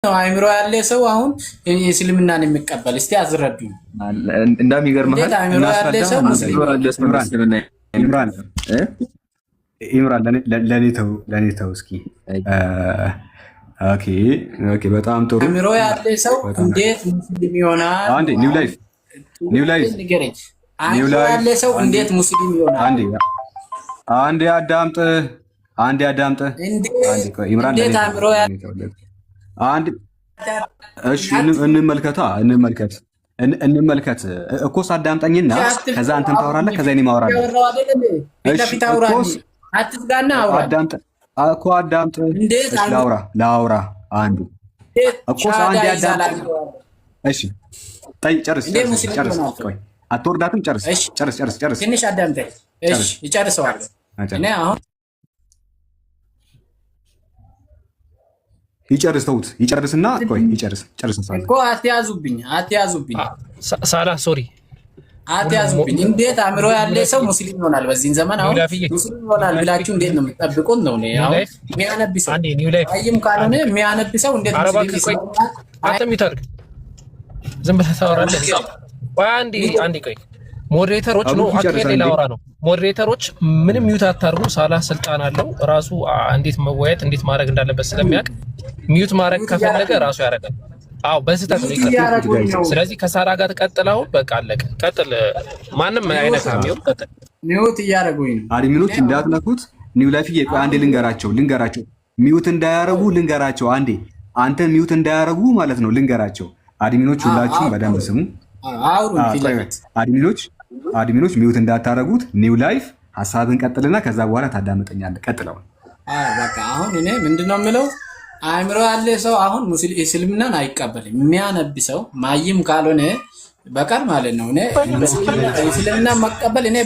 ነው አእምሮ ያለ ሰው አሁን እስልምናን የሚቀበል? እስቲ አዝረዱኝ። እንደሚገርምህ አእምሮ ያለ ሰው ኢምራን ለኔ ተው እስኪ። ኦኬ በጣም ጥሩ። አእምሮ ያለ ሰው እንዴት ሙስሊም ይሆናል? አንዴ ኒው ላይፍ ንገረኝ። አእምሮ ያለ ሰው እንዴት ሙስሊም ይሆናል? አንዴ አዳምጥ። ኢምራን እንዴት አእምሮ ያለ እሺ እንመልከት እኮ ሳዳምጠኝና ከዛ አንተም ታወራለህ ከዛ እኔ ማወራለሁ። አትዝጋና አውራ። አዳምጥ ላውራ አንዱ እኮ አንዴ አዳምጥ። እሺ ጨርስ። ቆይ አትወርዳትም። ጨርስ። ትንሽ አዳምጠኝ። እሺ ይጨርሰዋል። እኔ አሁን ይጨርስና ቆይ ይጨርስ እኮ አትያዙብኝ ሳላ ሶሪ አትያዙብኝ። እንዴት አእምሮ ያለ ሰው ሙስሊም ይሆናል? በዚህ ዘመን አሁን ሙስሊም ይሆናል ብላችሁ እንዴት ነው የምትጠብቁት? ነው አሁን የሚያነብሰው አይም ካልሆነ የሚያነብሰው እንዴት ሙስሊም ይሆናል? አጥም ይታርግ ዝም ብለህ ታወራለህ። አንዴ ቆይ ሞዴሬተሮች ነው አጥቂት ላውራ ነው። ሞዴሬተሮች ምንም ሚውት አታርጉ። ሳላ ስልጣን አለው ራሱ እንዴት መወያየት እንዴት ማድረግ እንዳለበት ስለሚያውቅ ሚውት ማድረግ ከፈለገ ራሱ ያደርጋል። አዎ በስህተት ነው ይቀጥል። ስለዚህ ከሳራ ጋር ተቀጥለው በቃ አለቀ። ቀጥል። ማንም አይነካም። ይሁን ቀጥል። ሚውት እያደረጉኝ ነው። አድሚኖች እንዳትነኩት። ኒው ላይፍ አንዴ ልንገራቸው ሚውት እንዳያረጉ ልንገራቸው። አንዴ አንተ ሚውት እንዳያረጉ ማለት ነው ልንገራቸው። አድሚኖች ሁላችሁም በደንብ ስሙ። አድሚኖች ሚውት እንዳታረጉት። ኒው ላይፍ ሐሳብን ቀጥልና ከዛ በኋላ ታዳምጠኛለህ። ቀጥለው። በቃ አሁን እኔ ምንድነው የምለው አእምሮ ያለ ሰው አሁን እስልምናን አይቀበልም። የሚያነብ ሰው ማይም ካልሆነ በቀር ማለት ነው። እኔ እስልምና መቀበል እኔ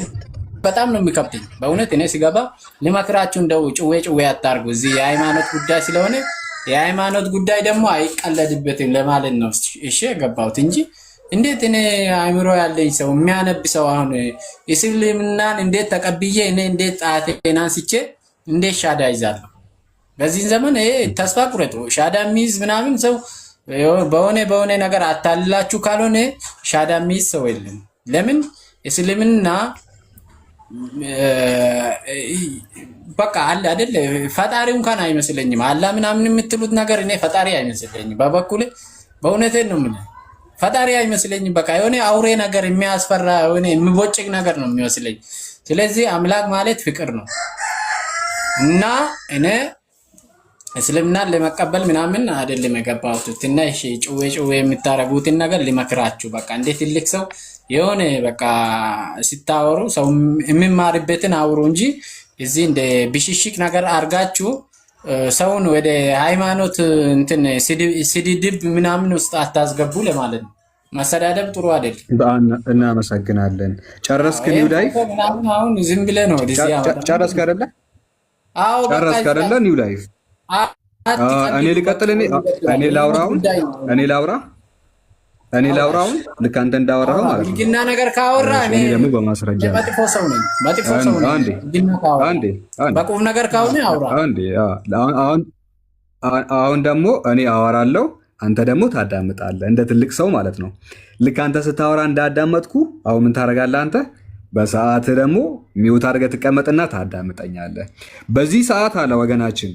በጣም ነው የሚከብደኝ በእውነት። እኔ ሲገባ ልመክራችሁ እንደው ጭዌ አታርጉ። እዚህ የሃይማኖት ጉዳይ ስለሆነ የሃይማኖት ጉዳይ ደግሞ አይቀለድበትም ለማለት ነው እሺ የገባሁት እንጂ እንዴት እኔ አእምሮ ያለኝ ሰው የሚያነብ ሰው አሁን እስልምናን እንዴት ተቀብዬ እኔ እንዴት ጣቴን አንስቼ እንዴት ሻዳ ይዛለሁ? በዚህ ዘመን ይሄ ተስፋ ቁረጡ። ሻዳ የሚይዝ ምናምን ሰው በሆነ ነገር አታልላችሁ ካልሆነ ሻዳ የሚይዝ ሰው የለም። ለምን እስልምና በቃ አለ አይደል? ፈጣሪው እንኳን አይመስለኝም። አላ ምናምን የምትሉት ነገር እኔ ፈጣሪ አይመስለኝም በበኩሌ። በእውነቴን ነው የምልህ ፈጣሪ አይመስለኝም። በቃ የሆነ አውሬ ነገር የሚያስፈራ የሆነ የሚቦጭቅ ነገር ነው የሚመስለኝ። ስለዚህ አምላክ ማለት ፍቅር ነው እና እኔ እስልምናን ለመቀበል ምናምን አይደለም የገባሁት። ትንሽ ጭዌ የምታረጉትን ነገር ሊመክራችሁ በቃ እንደ ትልቅ ሰው የሆነ በቃ ሲታወሩ ሰው የሚማርበትን አውሩ እንጂ እዚህ እንደ ብሽሽቅ ነገር አርጋችሁ ሰውን ወደ ሃይማኖት እንትን ስድድብ ምናምን ውስጥ አታስገቡ ለማለት ነው። መሰዳደብ ጥሩ አይደል። እናመሰግናለን። ጨረስክ? ኒው ላይፍ አሁን ዝም ብለህ ነው ጨረስክ አይደለ? አዎ ጨረስክ አይደለ? ኒው ላይፍ እኔ ልቀጥል? እኔ ላውራውን ልክ አንተ እንዳወራው ማለት ነው። ግና ነገር ካወራ እኔ ደግሞ በማስረጃ መጥፎ ሰው ነኝ። በቁም ነገር ካወራ አውራ። አሁን ደግሞ እኔ አወራለሁ፣ አንተ ደግሞ ታዳምጣለህ፣ እንደ ትልቅ ሰው ማለት ነው። ልክ አንተ ስታወራ እንዳዳመጥኩ አሁን ምን ታደርጋለህ አንተ? በሰዓት ደግሞ ሚውት አድርገህ ትቀመጥና ታዳምጠኛለህ። በዚህ ሰዓት አለ ወገናችን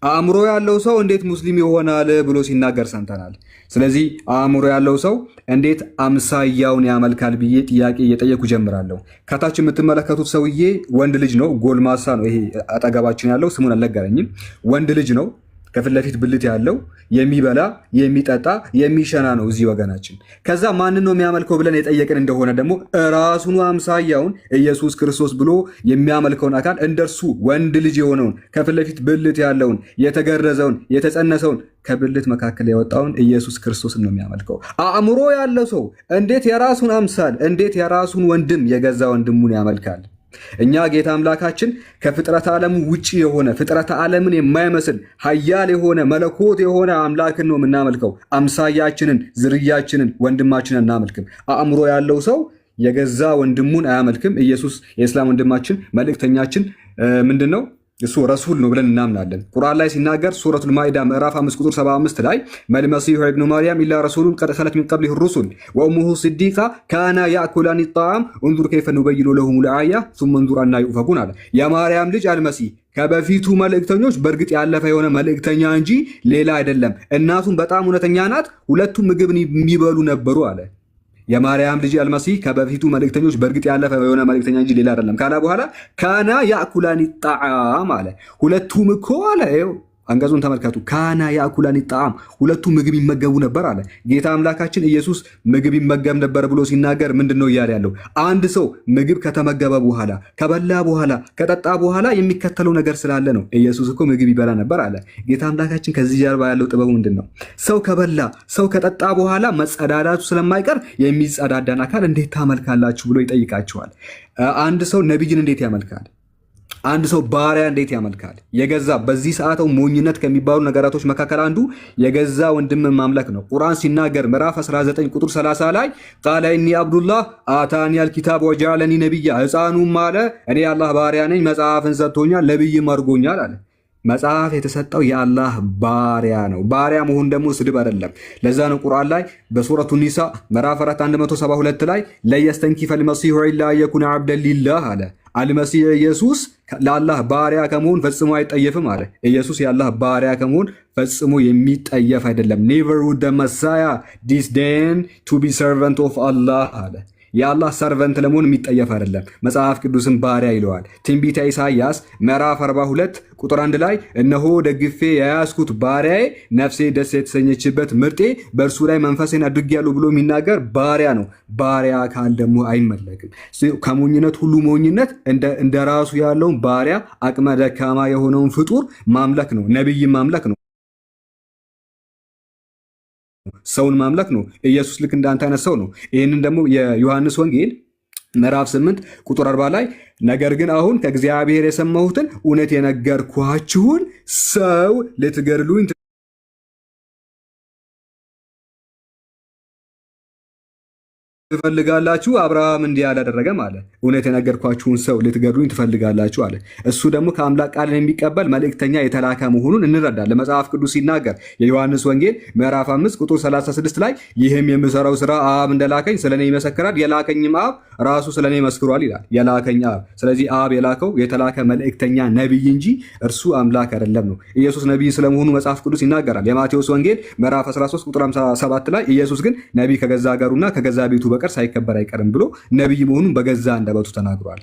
አእምሮ ያለው ሰው እንዴት ሙስሊም ይሆናል ብሎ ሲናገር ሰምተናል። ስለዚህ አእምሮ ያለው ሰው እንዴት አምሳያውን ያመልካል ብዬ ጥያቄ እየጠየኩ ጀምራለሁ። ከታች የምትመለከቱት ሰውዬ ወንድ ልጅ ነው፣ ጎልማሳ ነው። ይሄ አጠገባችን ያለው ስሙን አልነገረኝም። ወንድ ልጅ ነው። ከፊት ለፊት ብልት ያለው የሚበላ የሚጠጣ የሚሸና ነው እዚህ ወገናችን። ከዛ ማንን ነው የሚያመልከው ብለን የጠየቅን እንደሆነ ደግሞ ራሱኑ አምሳያውን ኢየሱስ ክርስቶስ ብሎ የሚያመልከውን አካል እንደርሱ ወንድ ልጅ የሆነውን ከፊት ለፊት ብልት ያለውን የተገረዘውን የተጸነሰውን ከብልት መካከል ያወጣውን ኢየሱስ ክርስቶስን ነው የሚያመልከው። አእምሮ ያለው ሰው እንዴት የራሱን አምሳል እንዴት የራሱን ወንድም የገዛ ወንድሙን ያመልካል? እኛ ጌታ አምላካችን ከፍጥረተ ዓለሙ ውጪ የሆነ ፍጥረተ ዓለምን የማይመስል ኃያል የሆነ መለኮት የሆነ አምላክን ነው የምናመልከው። አምሳያችንን፣ ዝርያችንን፣ ወንድማችንን እናመልክም። አእምሮ ያለው ሰው የገዛ ወንድሙን አያመልክም። ኢየሱስ የእስላም ወንድማችን መልእክተኛችን ምንድን ነው? እሱ ረሱል ነው ብለን እናምናለን። ቁርአን ላይ ሲናገር ሱረቱል ማኢዳ ምዕራፍ 5 ቁጥር 75 ላይ መልመሲሁ ኢብኑ መርየም ኢላ ረሱሉን ቀድ ኸለት ሚን ቀብሊሂ ሩሱል ወኡሙሁ ሲዲቃ ካና ያእኩላኒ ጣዓም እንዙር ከይፈ ኑበይኑ ለሁሙል አያ ሱመ እንዙር አና ዩፈኩን አለ። የማርያም ልጅ አልመሲህ ከበፊቱ መልእክተኞች በእርግጥ ያለፈ የሆነ መልእክተኛ እንጂ ሌላ አይደለም። እናቱም በጣም እውነተኛ ናት፣ ሁለቱም ምግብ የሚበሉ ነበሩ አለ። የማርያም ልጅ አልመሲህ ከበፊቱ መልእክተኞች በእርግጥ ያለፈ የሆነ መልእክተኛ እንጂ ሌላ አይደለም ካለ በኋላ ካና ያእኩላኒ ጣዓም አለ። ሁለቱም እኮ አለ አንቀጹን ተመልከቱ። ካና ያእኩላኒ ጣዓም ሁለቱም ምግብ ይመገቡ ነበር አለ። ጌታ አምላካችን ኢየሱስ ምግብ ይመገብ ነበር ብሎ ሲናገር ምንድን ነው እያለ ያለው? አንድ ሰው ምግብ ከተመገበ በኋላ ከበላ በኋላ ከጠጣ በኋላ የሚከተለው ነገር ስላለ ነው። ኢየሱስ እኮ ምግብ ይበላ ነበር አለ። ጌታ አምላካችን ከዚህ ጀርባ ያለው ጥበቡ ምንድን ነው? ሰው ከበላ ሰው ከጠጣ በኋላ መጸዳዳቱ ስለማይቀር የሚጸዳዳን አካል እንዴት ታመልካላችሁ ብሎ ይጠይቃቸዋል። አንድ ሰው ነቢይን እንዴት ያመልካል? አንድ ሰው ባሪያ እንዴት ያመልካል? የገዛ በዚህ ሰዓተው ሞኝነት ከሚባሉ ነገራቶች መካከል አንዱ የገዛ ወንድምን ማምለክ ነው። ቁርአን ሲናገር ምዕራፍ 19 ቁጥር 30 ላይ ቃለ ኢኒ አብዱላህ አታኒ አልኪታብ ወጀዐለኒ ነቢያ፣ ሕፃኑም አለ እኔ የአላህ ባሪያ ነኝ፣ መጽሐፍን ሰጥቶኛል፣ ነቢይም አድርጎኛል አለ። መጽሐፍ የተሰጠው የአላህ ባሪያ ነው። ባሪያ መሆን ደግሞ ስድብ አይደለም። ለዛ ነው ቁርአን ላይ በሱረቱ ኒሳ ምዕራፍ 4 172 ላይ ለየስተንኪፈ አልመሲሑ ኢላ የኩነ ዐብደን ሊላህ አለ። አልመሲህ ኢየሱስ ለአላህ ባሪያ ከመሆን ፈጽሞ አይጠየፍም አለ። ኢየሱስ የአላህ ባሪያ ከመሆን ፈጽሞ የሚጠየፍ አይደለም። ኔቨር ውድ መሳያ ዲስዴን ቱ ቢ ሰርቨንት ኦፍ አላህ አለ። የአላህ ሰርቨንት ለመሆን የሚጠየፍ አይደለም። መጽሐፍ ቅዱስን ባሪያ ይለዋል። ትንቢተ ኢሳይያስ ምዕራፍ 42 ቁጥር 1 ላይ እነሆ ደግፌ የያዝኩት ባሪያዬ፣ ነፍሴ ደስ የተሰኘችበት ምርጤ፣ በእርሱ ላይ መንፈሴን አድርጌያለሁ ብሎ የሚናገር ባሪያ ነው። ባሪያ አካል ደግሞ አይመለክም። ከሞኝነት ሁሉ ሞኝነት እንደ ራሱ ያለውን ባሪያ አቅመ ደካማ የሆነውን ፍጡር ማምለክ ነው። ነቢይን ማምለክ ነው። ሰውን ማምለክ ነው። ኢየሱስ ልክ እንዳንተ አይነት ሰው ነው። ይህንን ደግሞ የዮሐንስ ወንጌል ምዕራፍ 8 ቁጥር 40 ላይ ነገር ግን አሁን ከእግዚአብሔር የሰማሁትን እውነት የነገርኳችሁን ሰው ልትገድሉኝ ትፈልጋላችሁ? አብርሃም እንዲህ አላደረገም አለ። እውነት የነገርኳችሁን ሰው ልትገድሉኝ ትፈልጋላችሁ አለ። እሱ ደግሞ ከአምላክ ቃልን የሚቀበል መልእክተኛ የተላከ መሆኑን እንረዳለን። መጽሐፍ ቅዱስ ሲናገር የዮሐንስ ወንጌል ምዕራፍ 5 ቁጥር 36 ላይ ይህም የምሰራው ስራ አብ እንደላከኝ ስለኔ ይመሰክራል፣ የላከኝም አብ ራሱ ስለኔ መስክሯል ይላል። የላከኝ አብ። ስለዚህ አብ የላከው የተላከ መልእክተኛ ነቢይ እንጂ እርሱ አምላክ አይደለም ነው። ኢየሱስ ነቢይ ስለመሆኑ መጽሐፍ ቅዱስ ይናገራል። የማቴዎስ ወንጌል ምዕራፍ 13 ቁጥር 57 ላይ ኢየሱስ ግን ነቢይ ከገዛ ሀገሩና ከገዛ ቤቱ በቀር ሳይከበር አይቀርም ብሎ ነቢይ መሆኑን በገዛ አንደበቱ ተናግሯል።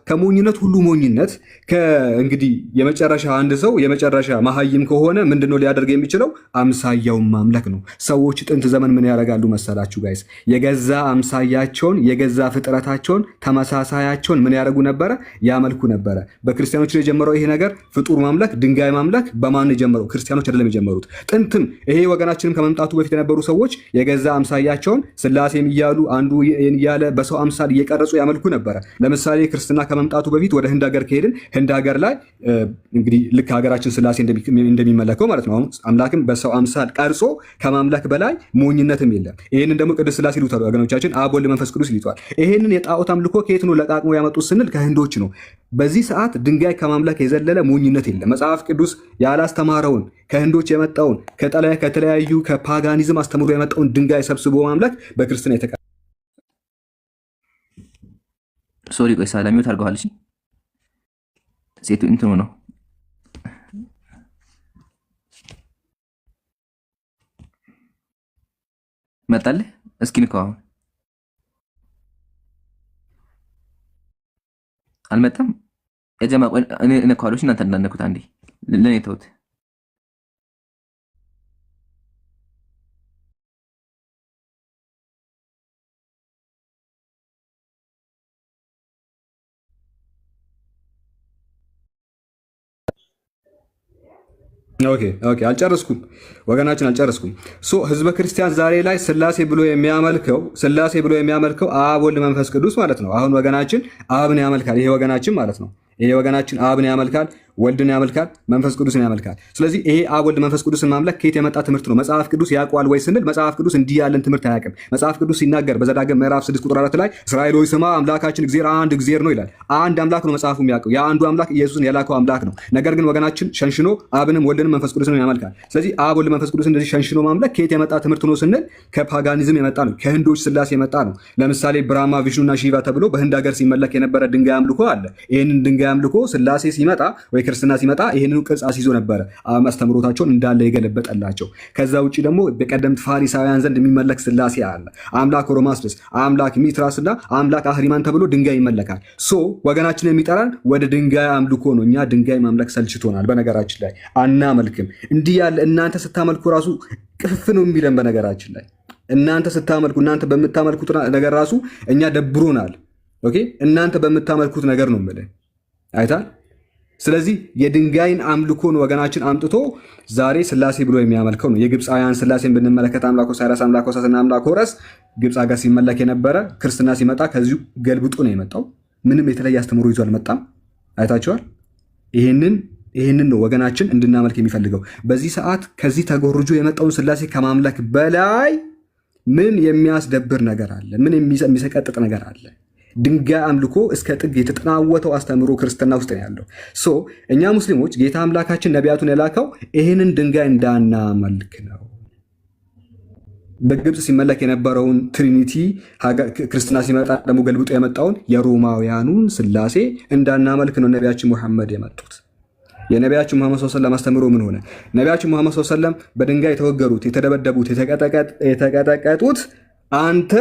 ከሞኝነት ሁሉ ሞኝነት እንግዲህ የመጨረሻ አንድ ሰው የመጨረሻ መሀይም ከሆነ ምንድነው ሊያደርግ የሚችለው? አምሳያውን ማምለክ ነው። ሰዎች ጥንት ዘመን ምን ያደርጋሉ መሰላችሁ ጋይስ? የገዛ አምሳያቸውን የገዛ ፍጥረታቸውን ተመሳሳያቸውን ምን ያደርጉ ነበረ? ያመልኩ ነበረ። በክርስቲያኖች ላይ የጀመረው ይሄ ነገር ፍጡር ማምለክ፣ ድንጋይ ማምለክ በማን የጀመረው? ክርስቲያኖች አይደለም የጀመሩት። ጥንትም ይሄ ወገናችንም ከመምጣቱ በፊት የነበሩ ሰዎች የገዛ አምሳያቸውን ስላሴም እያሉ አንዱ እያለ በሰው አምሳል እየቀረጹ ያመልኩ ነበረ። ለምሳሌ ክርስትና ከመምጣቱ በፊት ወደ ህንድ ሀገር ከሄድን ህንድ ሀገር ላይ እንግዲህ ልክ ሀገራችን ስላሴ እንደሚመለከው ማለት ነው። አሁን አምላክም በሰው አምሳል ቀርጾ ከማምለክ በላይ ሞኝነትም የለም። ይህንን ደግሞ ቅድስት ስላሴ ይሉታል ወገኖቻችን፣ አብ ወልድ መንፈስ ቅዱስ ይሉታል። ይህንን የጣዖት አምልኮ ከየት ነው ለቃቅሞ ያመጡት ስንል ከህንዶች ነው። በዚህ ሰዓት ድንጋይ ከማምለክ የዘለለ ሞኝነት የለም። መጽሐፍ ቅዱስ ያላስተማረውን ከህንዶች የመጣውን ከተለያዩ ከፓጋኒዝም አስተምሮ የመጣውን ድንጋይ ሰብስቦ ማምለክ በክርስትና የተቀ ሶሪ ቆይ ሳላሚው ታርገዋል። እሺ ሴቱ እንትኑ ነው መጣልህ። እስኪ ንካው። አሁን አልመጣም። የጀማ ቆይ እኔ ነካዋለሁ። እናንተ እንዳነኩት አንዴ ለኔ ተውት። ኦኬ አልጨረስኩም ወገናችን አልጨረስኩም። ህዝበ ክርስቲያን ዛሬ ላይ ስላሴ ብሎ የሚያመልከው አብ ወልድ መንፈስ ቅዱስ ማለት ነው። አሁን ወገናችን አብን ያመልካል። ይሄ ወገናችን ማለት ነው። ይሄ ወገናችን አብን ያመልካል። ወልድን ያመልካል፣ መንፈስ ቅዱስን ያመልካል። ስለዚህ ይሄ አብ ወልድ መንፈስ ቅዱስን ማምለክ ከየት የመጣ ትምህርት ነው? መጽሐፍ ቅዱስ ያውቀዋል ወይ ስንል መጽሐፍ ቅዱስ እንዲህ ያለን ትምህርት አያውቅም። መጽሐፍ ቅዱስ ሲናገር በዘዳግም ምዕራፍ 6 ቁጥር 4 ላይ እስራኤል ሆይ ስማ አምላካችን እግዚአብሔር አንድ እግዚአብሔር ነው ይላል። አንድ አምላክ ነው መጽሐፉ የሚያውቀው። የአንዱ አምላክ ኢየሱስን የላከው አምላክ ነው። ነገር ግን ወገናችን ሸንሽኖ አብንም ወልድንም መንፈስ ቅዱስን ያመልካል። ስለዚህ አብ ወልድ መንፈስ ቅዱስ እንደዚህ ሸንሽኖ ማምለክ ከየት የመጣ ትምህርት ነው ስንል ከፓጋኒዝም የመጣ ነው። ከህንዶች ስላሴ የመጣ ነው። ለምሳሌ ብራማ ቪሽኑና ሺቫ ተብሎ በህንድ ሀገር ሲመለክ የነበረ ድንጋይ አምልኮ አለ። ይህንን ድንጋይ አምልኮ ስላሴ ሲመጣ ወይ ክርስትና ሲመጣ ይህንኑ ቅርጽ አስይዞ ነበረ አስተምሮታቸውን እንዳለ የገለበጠላቸው። ከዛ ውጭ ደግሞ በቀደምት ፋሪሳውያን ዘንድ የሚመለክ ስላሴ አለ። አምላክ ኦሮማስደስ፣ አምላክ ሚትራስ እና አምላክ አህሪማን ተብሎ ድንጋይ ይመለካል። ሶ ወገናችን የሚጠራን ወደ ድንጋይ አምልኮ ነው። እኛ ድንጋይ ማምለክ ሰልችቶናል። በነገራችን ላይ አናመልክም። እንዲህ ያለ እናንተ ስታመልኩ ራሱ ቅፍ ነው የሚለን። በነገራችን ላይ እናንተ ስታመልኩ እናንተ በምታመልኩት ነገር ራሱ እኛ ደብሮናል። ኦኬ እናንተ በምታመልኩት ነገር ነው የምልህ አይታል። ስለዚህ የድንጋይን አምልኮን ወገናችን አምጥቶ ዛሬ ስላሴ ብሎ የሚያመልከው ነው። የግብፃውያን ስላሴን ብንመለከት አምላኮ ሳይራስ፣ አምላኮ ሳስና አምላኮ ረስ ግብፅ ሀገር ሲመለክ የነበረ ክርስትና ሲመጣ ከዚሁ ገልብጦ ነው የመጣው። ምንም የተለየ አስተምሮ ይዞ አልመጣም። አይታችኋል። ይህንን ነው ወገናችን እንድናመልክ የሚፈልገው። በዚህ ሰዓት ከዚህ ተጎርጆ የመጣውን ስላሴ ከማምለክ በላይ ምን የሚያስደብር ነገር አለ? ምን የሚሰቀጥጥ ነገር አለ? ድንጋይ አምልኮ እስከ ጥግ የተጠናወተው አስተምሮ ክርስትና ውስጥ ነው ያለው። ሶ እኛ ሙስሊሞች ጌታ አምላካችን ነቢያቱን የላከው ይህንን ድንጋይ እንዳናመልክ ነው። በግብፅ ሲመለክ የነበረውን ትሪኒቲ ክርስትና ሲመጣ ደግሞ ገልብጦ የመጣውን የሮማውያኑን ስላሴ እንዳናመልክ ነው ነቢያችን ሙሐመድ የመጡት። የነቢያችን ሙሐመድ ሰለላሁ ዐለይሂ ወሰለም አስተምሮ ምን ሆነ? ነቢያችን ሙሐመድ ሰለላሁ ዐለይሂ ወሰለም በድንጋይ የተወገሩት፣ የተደበደቡት፣ የተቀጠቀጡት አንተ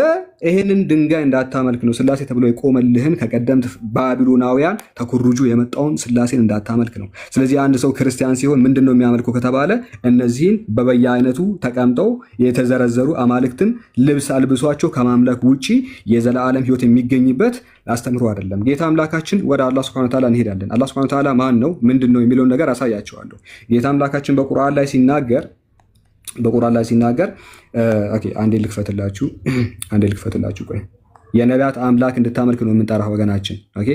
ይህንን ድንጋይ እንዳታመልክ ነው። ስላሴ ተብሎ የቆመልህን ከቀደምት ባቢሎናውያን ተኮርጆ የመጣውን ስላሴን እንዳታመልክ ነው። ስለዚህ አንድ ሰው ክርስቲያን ሲሆን ምንድን ነው የሚያመልከው ከተባለ እነዚህን በበየአይነቱ ተቀምጠው የተዘረዘሩ አማልክትን ልብስ አልብሷቸው ከማምለክ ውጪ የዘላለም ሕይወት የሚገኝበት አስተምሮ አይደለም። ጌታ አምላካችን ወደ አላህ ሱብሓነሁ ወተዓላ እንሄዳለን። አላህ ሱብሓነሁ ወተዓላ ማን ነው ምንድን ነው የሚለውን ነገር አሳያቸዋለሁ። ጌታ አምላካችን በቁርአን ላይ ሲናገር አንዴ ልክፈትላችሁ። ቆይ የነቢያት አምላክ እንድታመልክ ነው የምንጠራ ወገናችን። ኦኬ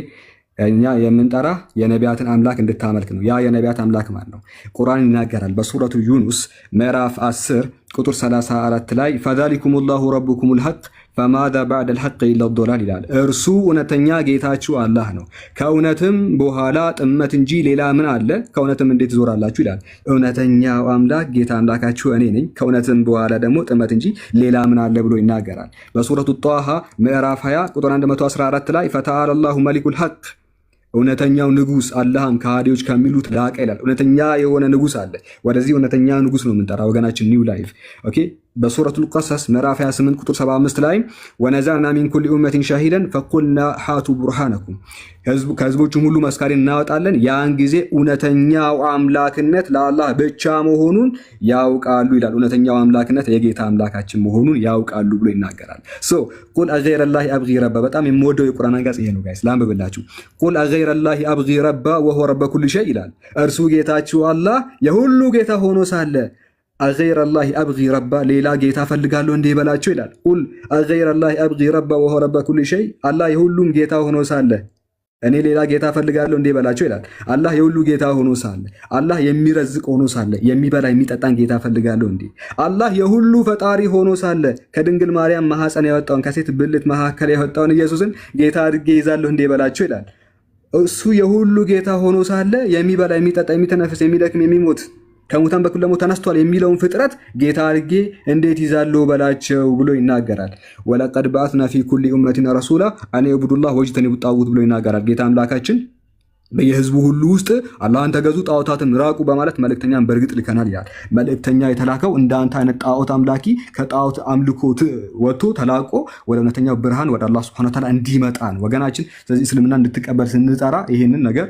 እኛ የምንጠራ የነቢያትን አምላክ እንድታመልክ ነው። ያ የነቢያት አምላክ ማለት ነው ቁርአን ይናገራል። በሱረቱ ዩኑስ ምዕራፍ 10 ቁጥር 34 ላይ ፈዛሊኩም ላሁ ረቡኩም ልሐቅ ፈማዛ ባዕደ ልሐቅ ኢላ ዶላል ይላል። እርሱ እውነተኛ ጌታችሁ አላህ ነው፣ ከእውነትም በኋላ ጥመት እንጂ ሌላ ምን አለ? ከእውነትም እንዴት ትዞራላችሁ ይላል። እውነተኛው አምላክ ጌታ አምላካችሁ እኔ ነኝ፣ ከእውነትም በኋላ ደግሞ ጥመት እንጂ ሌላ ምን አለ ብሎ ይናገራል። በሱረቱ ጣሃ ምዕራፍ 20 ቁጥር 114 ላይ ፈተዓላ ላሁ መሊኩል ሐቅ እውነተኛው ንጉስ አላህም ከሃዲዎች ከሚሉት ላቀ ይላል። እውነተኛ የሆነ ንጉስ አለ። ወደዚህ እውነተኛ ንጉስ ነው የምንጠራ ወገናችን። ኒው ላይፍ ኦኬ። በሱረቱል ቀሰስ ምዕራፍ 28 ቁጥር 75 ላይ ወነዛና ሚን ኩሊ ኡመቲን ሻሂደን ፈቁልና ሃቱ ቡርሃነኩም ከህዝቦችም ሁሉ መስካሪን እናወጣለን፣ ያን ጊዜ እውነተኛው አምላክነት ለአላህ ብቻ መሆኑን ያውቃሉ ይላል። እውነተኛው አምላክነት የጌታ አምላካችን መሆኑን ያውቃሉ ብሎ ይናገራል። ሶ ቁል አገይረላሂ አብጊ ረባ። በጣም የምወደው የቁርአን አንቀጽ ይሄ ነው ጋይስ፣ ላንብብላችሁ። ቁል አገይረላሂ አብጊ ረባ ወሁወ ረበ ኩሊ ሸይ ይላል። እርሱ ጌታችሁ አላህ የሁሉ ጌታ ሆኖ ሳለ አገይረላሂ አብጊ ረባ ሌላ ጌታ ፈልጋለሁ እንዲህ በላቸው ይላል። ቁል አገይረላሂ አብጊ ረባ ወሁወ ረበ ኩሊ ሸይ አላህ የሁሉም ጌታ ሆኖ ሳለ እኔ ሌላ ጌታ ፈልጋለሁ እንዲህ በላቸው ይላል። አላህ የሁሉ ጌታ ሆኖ ሳለ፣ አላህ የሚረዝቅ ሆኖ ሳለ፣ የሚበላ የሚጠጣን ጌታ ፈልጋለሁ እንዲህ። አላህ የሁሉ ፈጣሪ ሆኖ ሳለ ከድንግል ማርያም ማህፀን ያወጣውን ከሴት ብልት መካከል ያወጣውን ኢየሱስን ጌታ አድርጌ ይዛለሁ እንዲህ በላቸው ይላል። እሱ የሁሉ ጌታ ሆኖ ሳለ የሚበላ የሚጠጣ የሚተነፍስ የሚደክም የሚሞት ከሙታን በኩል ደግሞ ተነስቷል የሚለውን ፍጥረት ጌታ አድርጌ እንዴት ይዛለሁ በላቸው ብሎ ይናገራል። ወለቀድ በአትና ፊ ኩሊ ኡመቲን ረሱላ አን ዕቡዱላህ ወጅተኒቡ ጣጉት ብሎ ይናገራል። ጌታ አምላካችን በየህዝቡ ሁሉ ውስጥ አላህን ተገዙ ጣዖታትን ራቁ በማለት መልእክተኛን በእርግጥ ልከናል ይላል። መልእክተኛ የተላከው እንዳንተ አይነት ጣዖት አምላኪ ከጣዖት አምልኮት ወጥቶ ተላቆ ወደ እውነተኛው ብርሃን ወደ አላህ ሱብሓነሁ ወተዓላ እንዲመጣ ነው ወገናችን። ስለዚህ እስልምና እንድትቀበል ስንጠራ ይሄንን ነገር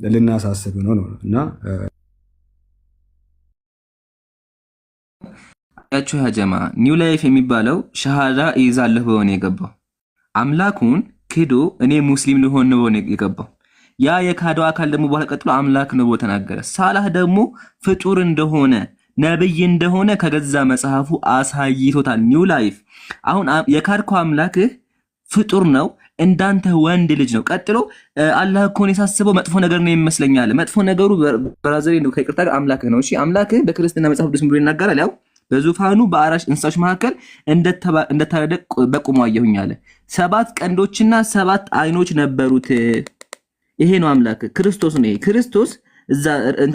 ልናሳስብ ነው እና ያችሁ ያጀማ ኒው ላይፍ የሚባለው ሸሃዳ ይዛለሁ በሆነ የገባው አምላኩን ክዶ እኔ ሙስሊም ልሆን ነው የገባው። ያ የካደው አካል ደግሞ በኋላ ቀጥሎ አምላክ ነው ተናገረ። ሳላህ ደግሞ ፍጡር እንደሆነ ነብይ እንደሆነ ከገዛ መጽሐፉ አሳይቶታል። ኒው ላይፍ አሁን የካድከው አምላክህ ፍጡር ነው፣ እንዳንተ ወንድ ልጅ ነው። ቀጥሎ አላህ እኮ ነው የሳስበው መጥፎ ነገር ነው ይመስለኛል። መጥፎ ነገሩ በራዘሪ ነው ከይቅርታ ጋር አምላክህ ነው። እሺ አምላክህ በክርስትና መጽሐፍ ቅዱስ ብሎ ይናገራል። ያው በዙፋኑ በአራሽ እንስሳዎች መካከል እንደታረደ በቁሙ አየሁኝ አለ። 7 ቀንዶችና 7 አይኖች ነበሩት። ይሄ ነው አምላክ ክርስቶስ ነው። ክርስቶስ እዛ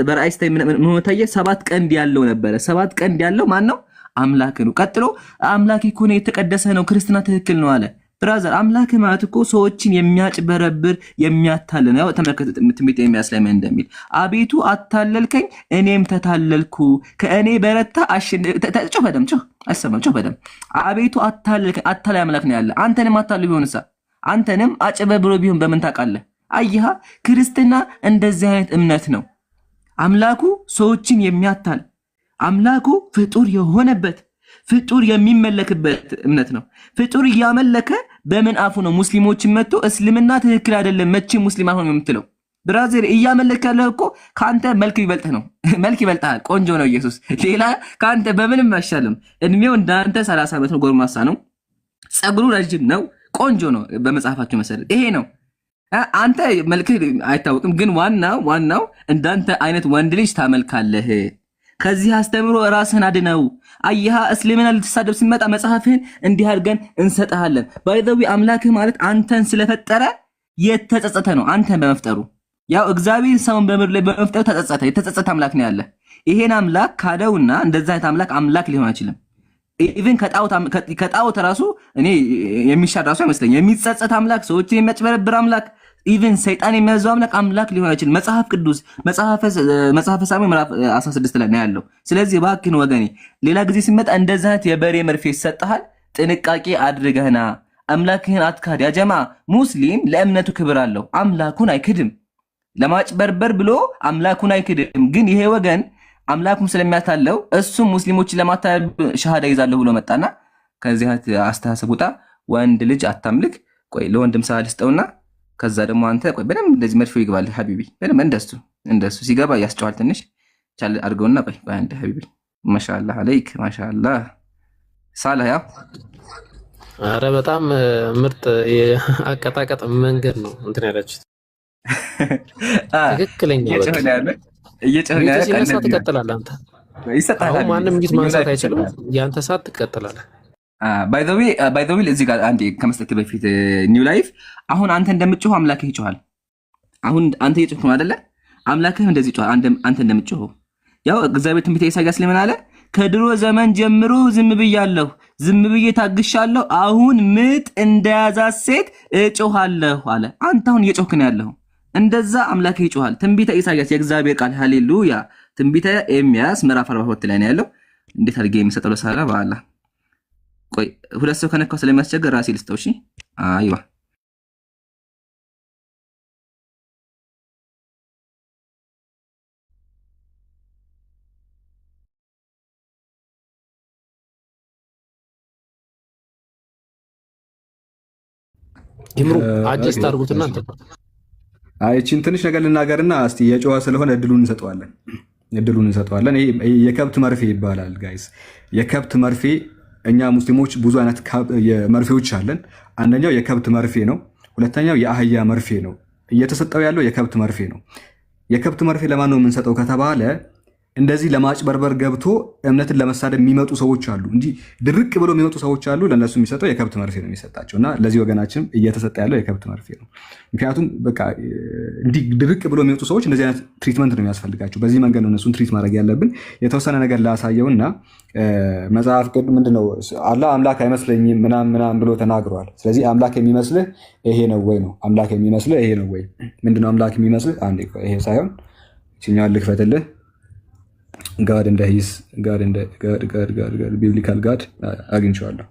በራእይ ስታይ ምን ታየ? 7 ቀንድ ያለው ነበረ። 7 ቀንድ ያለው ማን ነው? አምላክ ነው። ቀጥሎ አምላክ እኮ ነው የተቀደሰ ነው፣ ክርስትና ትክክል ነው አለ። ብራዘር አምላክ ማለት እኮ ሰዎችን የሚያጭበረብር የሚያታልል ነው። ተመልከቱ ትንቢተ ኤርምያስ ላይ ምን እንደሚል አቤቱ አታለልከኝ እኔም ተታለልኩ፣ ከእኔ በረታ ጮህ በደም ጮህ አይሰማም ጮህ በደም አቤቱ አታለልከኝ። አታላይ አምላክ ነው ያለ። አንተንም አታልል ቢሆንሳ አንተንም አጭበርብሮ ቢሆን በምን ታውቃለህ? አየሃ ክርስትና እንደዚህ አይነት እምነት ነው። አምላኩ ሰዎችን የሚያታል አምላኩ ፍጡር የሆነበት ፍጡር የሚመለክበት እምነት ነው። ፍጡር እያመለከ በምን አፉ ነው ሙስሊሞችን መጥቶ እስልምና ትክክል አይደለም መቼ ሙስሊም አሁን የምትለው? ብራዘር እያመለከ ያለው እኮ ካንተ መልክ ይበልጥ ነው። መልክ ይበልጣል። ቆንጆ ነው ኢየሱስ። ሌላ ካንተ በምንም አይሻልም። እድሜው እንዳንተ 30 ዓመት ነው። ጎርማሳ ነው። ጸጉሩ ረጅም ነው። ቆንጆ ነው በመጽሐፋቸው መሰረት ይሄ ነው። አንተ መልክ አይታወቅም፣ ግን ዋናው እንዳንተ አይነት ወንድ ልጅ ታመልካለህ። ከዚህ አስተምሮ ራስህን አድነው። አየሃ እስልምና ልትሳደብ ሲመጣ መጽሐፍህን እንዲህ አድርገን እንሰጥሃለን። ባይዘዊ አምላክህ ማለት አንተን ስለፈጠረ የተጸጸተ ነው። አንተን በመፍጠሩ ያው እግዚአብሔር ሰውን በምድር ላይ በመፍጠሩ ተጸጸተ። የተጸጸተ አምላክ ነው ያለ። ይሄን አምላክ ካደውና እንደዛ አይነት አምላክ ሊሆን አይችልም። ኢቭን ከጣዖት ራሱ እኔ የሚሻል ራሱ አይመስለኝም። የሚጸጸት አምላክ፣ ሰዎችን የሚያጭበረብር አምላክ፣ ኢቭን ሰይጣን የሚያዘው አምላክ ሊሆን አይችልም። መጽሐፍ ቅዱስ መጽሐፈ ሳሙኤል ምዕራፍ 16 ላይ ነው ያለው። ስለዚህ እባክህን ወገኔ ሌላ ጊዜ ሲመጣ እንደዛ አይነት የበሬ መርፌ ይሰጥሃል፣ ጥንቃቄ አድርገህና አምላክህን አትካድ። ያ ጀማ ሙስሊም ለእምነቱ ክብር አለው፣ አምላኩን አይክድም። ለማጭበርበር ብሎ አምላኩን አይክድም። ግን ይሄ ወገን አምላኩም ስለሚያታለው እሱም ሙስሊሞችን ለማታለል ሸሃዳ ይዛለሁ ብሎ መጣና ከዚህ አስተሳሰብ ውጣ። ወንድ ልጅ አታምልክ። ቆይ ለወንድም ሰዓት ልስጠውና ከዛ ደግሞ አንተ ቆይ በደንብ እንደዚህ መድፎ ይግባል ሐቢቢ። በደንብ እንደሱ ሲገባ ያስጨዋል። ትንሽ ቻል አድርገውና ቆይ አንተ ሐቢቢ ማሻአላህ አለይክ ማሻአላህ ሳላህ ያ አረ በጣም ምርጥ አቀጣቀጥ መንገድ ነው እንትን ያላችሁት ትክክለኛ እየጨኸነ ያለ ትቀጥላለህ አንተ ይሰጣል። ማንም ሚት ማንሳት አይችልም። ያንተ ሰዓት ትቀጥላለህ። ባይ ዘ ዌይ እዚህ ጋር አንዴ ከመስጠት በፊት ኒው ላይፍ አሁን አንተ እንደምትጮህ አምላክህ ይጮሃል። አሁን አንተ እየጮህክ ነው አይደለ? አምላክህ እንደዚህ ይጮሃል አንተ እንደምትጮህ። ያው እግዚአብሔር ትንቢተ ኢሳይያስ ላይ ምን አለ? ከድሮ ዘመን ጀምሮ ዝም ብያለሁ፣ ዝም ብዬ ታግሻለሁ፣ አሁን ምጥ እንደያዛት ሴት እጮሃለሁ አለ። አንተ አሁን እየጮህክ ነው ያለኸው። እንደዛ አምላክህ ይጮሃል። ትንቢተ ኢሳይያስ የእግዚአብሔር ቃል ሃሌሉያ። ትንቢተ ኤርምያስ ምዕራፍ 42 ላይ ነው ያለው። እንዴት አድርጌ የሚሰጠው ለሳላ በአላህ ቆይ ሁለት ሰው ከነካው ስለሚያስቸግር ራሴ ልስጠው። እሺ አይዋ ይምሩ አጀስት አድርጉትና አንተ አይቺን ትንሽ ነገር ልናገርና እስቲ የጮኸ ስለሆነ እድሉን እንሰጠዋለን። ይሄ የከብት መርፌ ይባላል ጋይስ። የከብት መርፌ እኛ ሙስሊሞች ብዙ አይነት መርፌዎች አለን። አንደኛው የከብት መርፌ ነው። ሁለተኛው የአህያ መርፌ ነው። እየተሰጠው ያለው የከብት መርፌ ነው። የከብት መርፌ ለማን ነው የምንሰጠው ከተባለ እንደዚህ ለማጭበርበር ገብቶ እምነትን ለመሳደብ የሚመጡ ሰዎች አሉ። እንጂ ድርቅ ብሎ የሚመጡ ሰዎች አሉ። ለነሱ የሚሰጠው የከብት መርፌ ነው የሚሰጣቸው። እና ለዚህ ወገናችን እየተሰጠ ያለው የከብት መርፌ ነው። ምክንያቱም በቃ እንዲህ ድርቅ ብሎ የሚመጡ ሰዎች እንደዚህ አይነት ትሪትመንት ነው የሚያስፈልጋቸው። በዚህ መንገድ ነው እነሱን ትሪት ማድረግ ያለብን። የተወሰነ ነገር ላሳየውና መጽሐፍ ቅዱስ ምንድነው አላህ አምላክ አይመስለኝም ምናምን ብሎ ተናግሯል። ስለዚህ አምላክ የሚመስልህ ይሄ ነው ወይ ነው? አምላክ የሚመስልህ ይሄ ነው ወይ? ምንድነው አምላክ የሚመስልህ? አንዴ ይሄ ሳይሆን እኛን ልክፈትልህ። ጋድ እንደ ሂስ ጋድ ቢብሊካል ጋድ አግኝቼዋለሁ።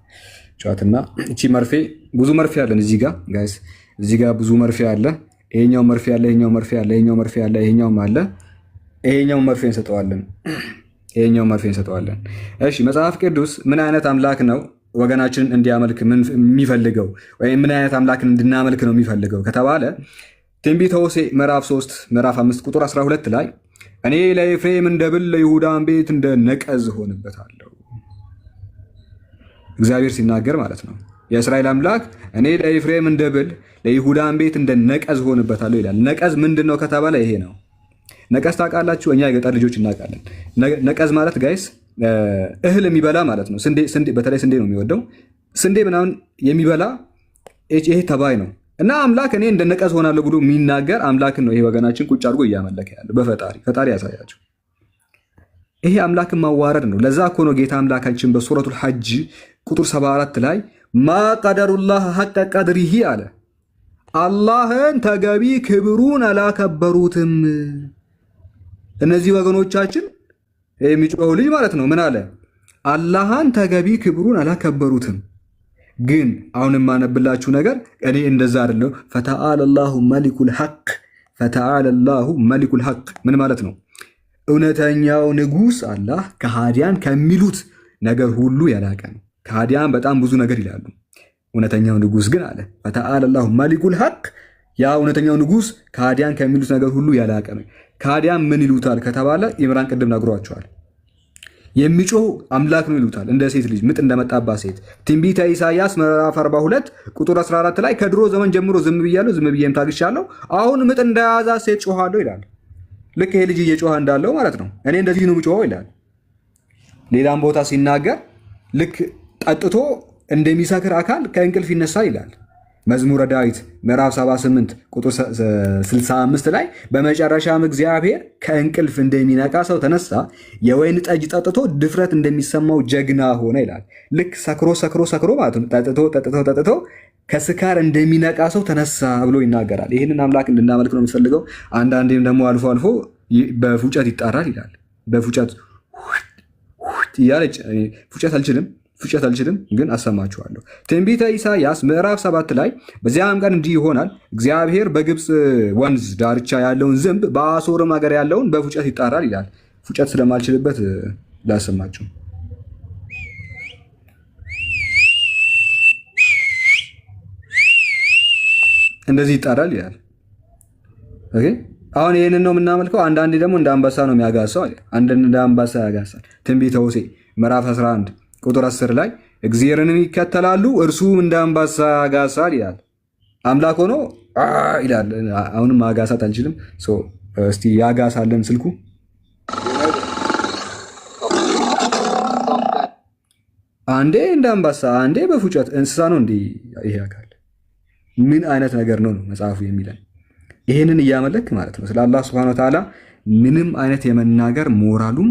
ጫትና እቺ መርፌ ብዙ መርፌ አለን እዚህ ጋር ጋይስ፣ እዚህ ጋር ብዙ መርፌ አለ። ይሄኛው መርፌ አለ፣ ይሄኛው መርፌ አለ፣ ይሄኛው መርፌ አለ፣ ይሄኛውም አለ። ይሄኛው መርፌ እንሰጠዋለን። እሺ መጽሐፍ ቅዱስ ምን አይነት አምላክ ነው ወገናችንን እንዲያመልክ የሚፈልገው ወይም ምን አይነት አምላክን እንድናመልክ ነው የሚፈልገው ከተባለ ትንቢተ ሆሴዕ ምዕራፍ 3 ምዕራፍ 5 ቁጥር 12 ላይ እኔ ለኤፍሬም እንደ ብል ለይሁዳም ቤት እንደ ነቀዝ ሆንበታለሁ። እግዚአብሔር ሲናገር ማለት ነው። የእስራኤል አምላክ እኔ ለኤፍሬም እንደ ብል ለይሁዳን ቤት እንደ ነቀዝ ሆንበታለሁ ይላል። ነቀዝ ምንድን ነው ከተባለ ይሄ ነው። ነቀዝ ታውቃላችሁ? እኛ የገጠር ልጆች እናውቃለን። ነቀዝ ማለት ጋይስ እህል የሚበላ ማለት ነው። ስንዴ በተለይ ስንዴ ነው የሚወደው። ስንዴ ምናምን የሚበላ ይሄ ተባይ ነው። እና አምላክ እኔ እንደ ነቀዝ ሆናለሁ ብሎ የሚናገር አምላክን ነው ይሄ ወገናችን ቁጭ አድርጎ እያመለከ ያለው። ፈጣሪ ያሳያቸው። ይሄ አምላክን ማዋረድ ነው። ለዛ እኮ ነው ጌታ አምላካችን በሱረቱል ሐጅ ቁጥር 74 ላይ ማ ቀደሩላህ ሐቀ ቀድሪሂ አለ። አላህን ተገቢ ክብሩን አላከበሩትም። እነዚህ ወገኖቻችን የሚጮኸው ልጅ ማለት ነው ምን አለ? አላህን ተገቢ ክብሩን አላከበሩትም። ግን አሁን የማነብላችሁ ነገር እኔ እንደዛ አይደለም። ፈተዓለ ላሁ መሊኩል ሐቅ፣ ፈተዓለ ላሁ መሊኩል ሐቅ ምን ማለት ነው? እውነተኛው ንጉሥ አላህ ከሃዲያን ከሚሉት ነገር ሁሉ የላቀ ነው። ከሃዲያን በጣም ብዙ ነገር ይላሉ። እውነተኛው ንጉሥ ግን አለ ፈተዓለ ላሁ መሊኩል ሐቅ፣ ያ እውነተኛው ንጉሥ ከሃዲያን ከሚሉት ነገር ሁሉ የላቀ ነው። ከሃዲያን ምን ይሉታል ከተባለ ኢምራን ቅድም ነግሯቸዋል። የሚጮህ አምላክ ነው ይሉታል፣ እንደ ሴት ልጅ ምጥ እንደመጣባት ሴት። ትንቢተ ኢሳይያስ ምዕራፍ 42 ቁጥር 14 ላይ ከድሮ ዘመን ጀምሮ ዝም ብያለሁ፣ ዝም ብዬም ታግሻለሁ፣ አሁን ምጥ እንደያዛት ሴት ጮኻለሁ ይላል። ልክ ይሄ ልጅ እየጮኸ እንዳለው ማለት ነው። እኔ እንደዚህ ነው የምጮኸው ይላል። ሌላም ቦታ ሲናገር ልክ ጠጥቶ እንደሚሰክር አካል ከእንቅልፍ ይነሳል ይላል። መዝሙረ ዳዊት ምዕራፍ 78 ቁጥር 65 ላይ በመጨረሻም እግዚአብሔር ከእንቅልፍ እንደሚነቃ ሰው ተነሳ፣ የወይን ጠጅ ጠጥቶ ድፍረት እንደሚሰማው ጀግና ሆነ ይላል። ልክ ሰክሮ ማለት ነው። ጠጥቶ ከስካር እንደሚነቃ ሰው ተነሳ ብሎ ይናገራል። ይህንን አምላክ እንድናመልክ ነው የምትፈልገው። አንዳንዴም ደግሞ አልፎ አልፎ በፉጨት ይጣራል ይላል። በፉጨት እያለች ፉጨት አልችልም ግን አሰማችኋለሁ። ትንቢተ ኢሳይያስ ምዕራፍ 7 ላይ በዚያም ቀን እንዲህ ይሆናል፣ እግዚአብሔር በግብፅ ወንዝ ዳርቻ ያለውን ዝንብ በአሦርም ሀገር ያለውን በፉጨት ይጣራል ይላል። ፉጨት ስለማልችልበት ላሰማችሁ። እንደዚህ ይጣራል ይላል። ኦኬ አሁን ይህንን ነው የምናመልከው። አንዳንዴ ደግሞ እንደ አንበሳ ነው የሚያጋሳው። እንደ አንበሳ ያጋሳል። ትንቢተ ሆሴዕ ምዕራፍ 11 ቁጥር 10 ላይ እግዚአብሔርንም ይከተላሉ እርሱም እንደ አንበሳ ያጋሳል ይላል። አምላክ ሆኖ ይላል። አሁንም ማጋሳት አልችልም። እስቲ ያጋሳለን ስልኩ። አንዴ እንደ አንበሳ አንዴ በፉጨት እንስሳ ነው እንዴ ይሄ አካል? ምን አይነት ነገር ነው መጽሐፉ የሚለን? ይሄንን እያመለክ ማለት ነው ስለ አላህ Subhanahu Wa Ta'ala ምንም አይነት የመናገር ሞራሉም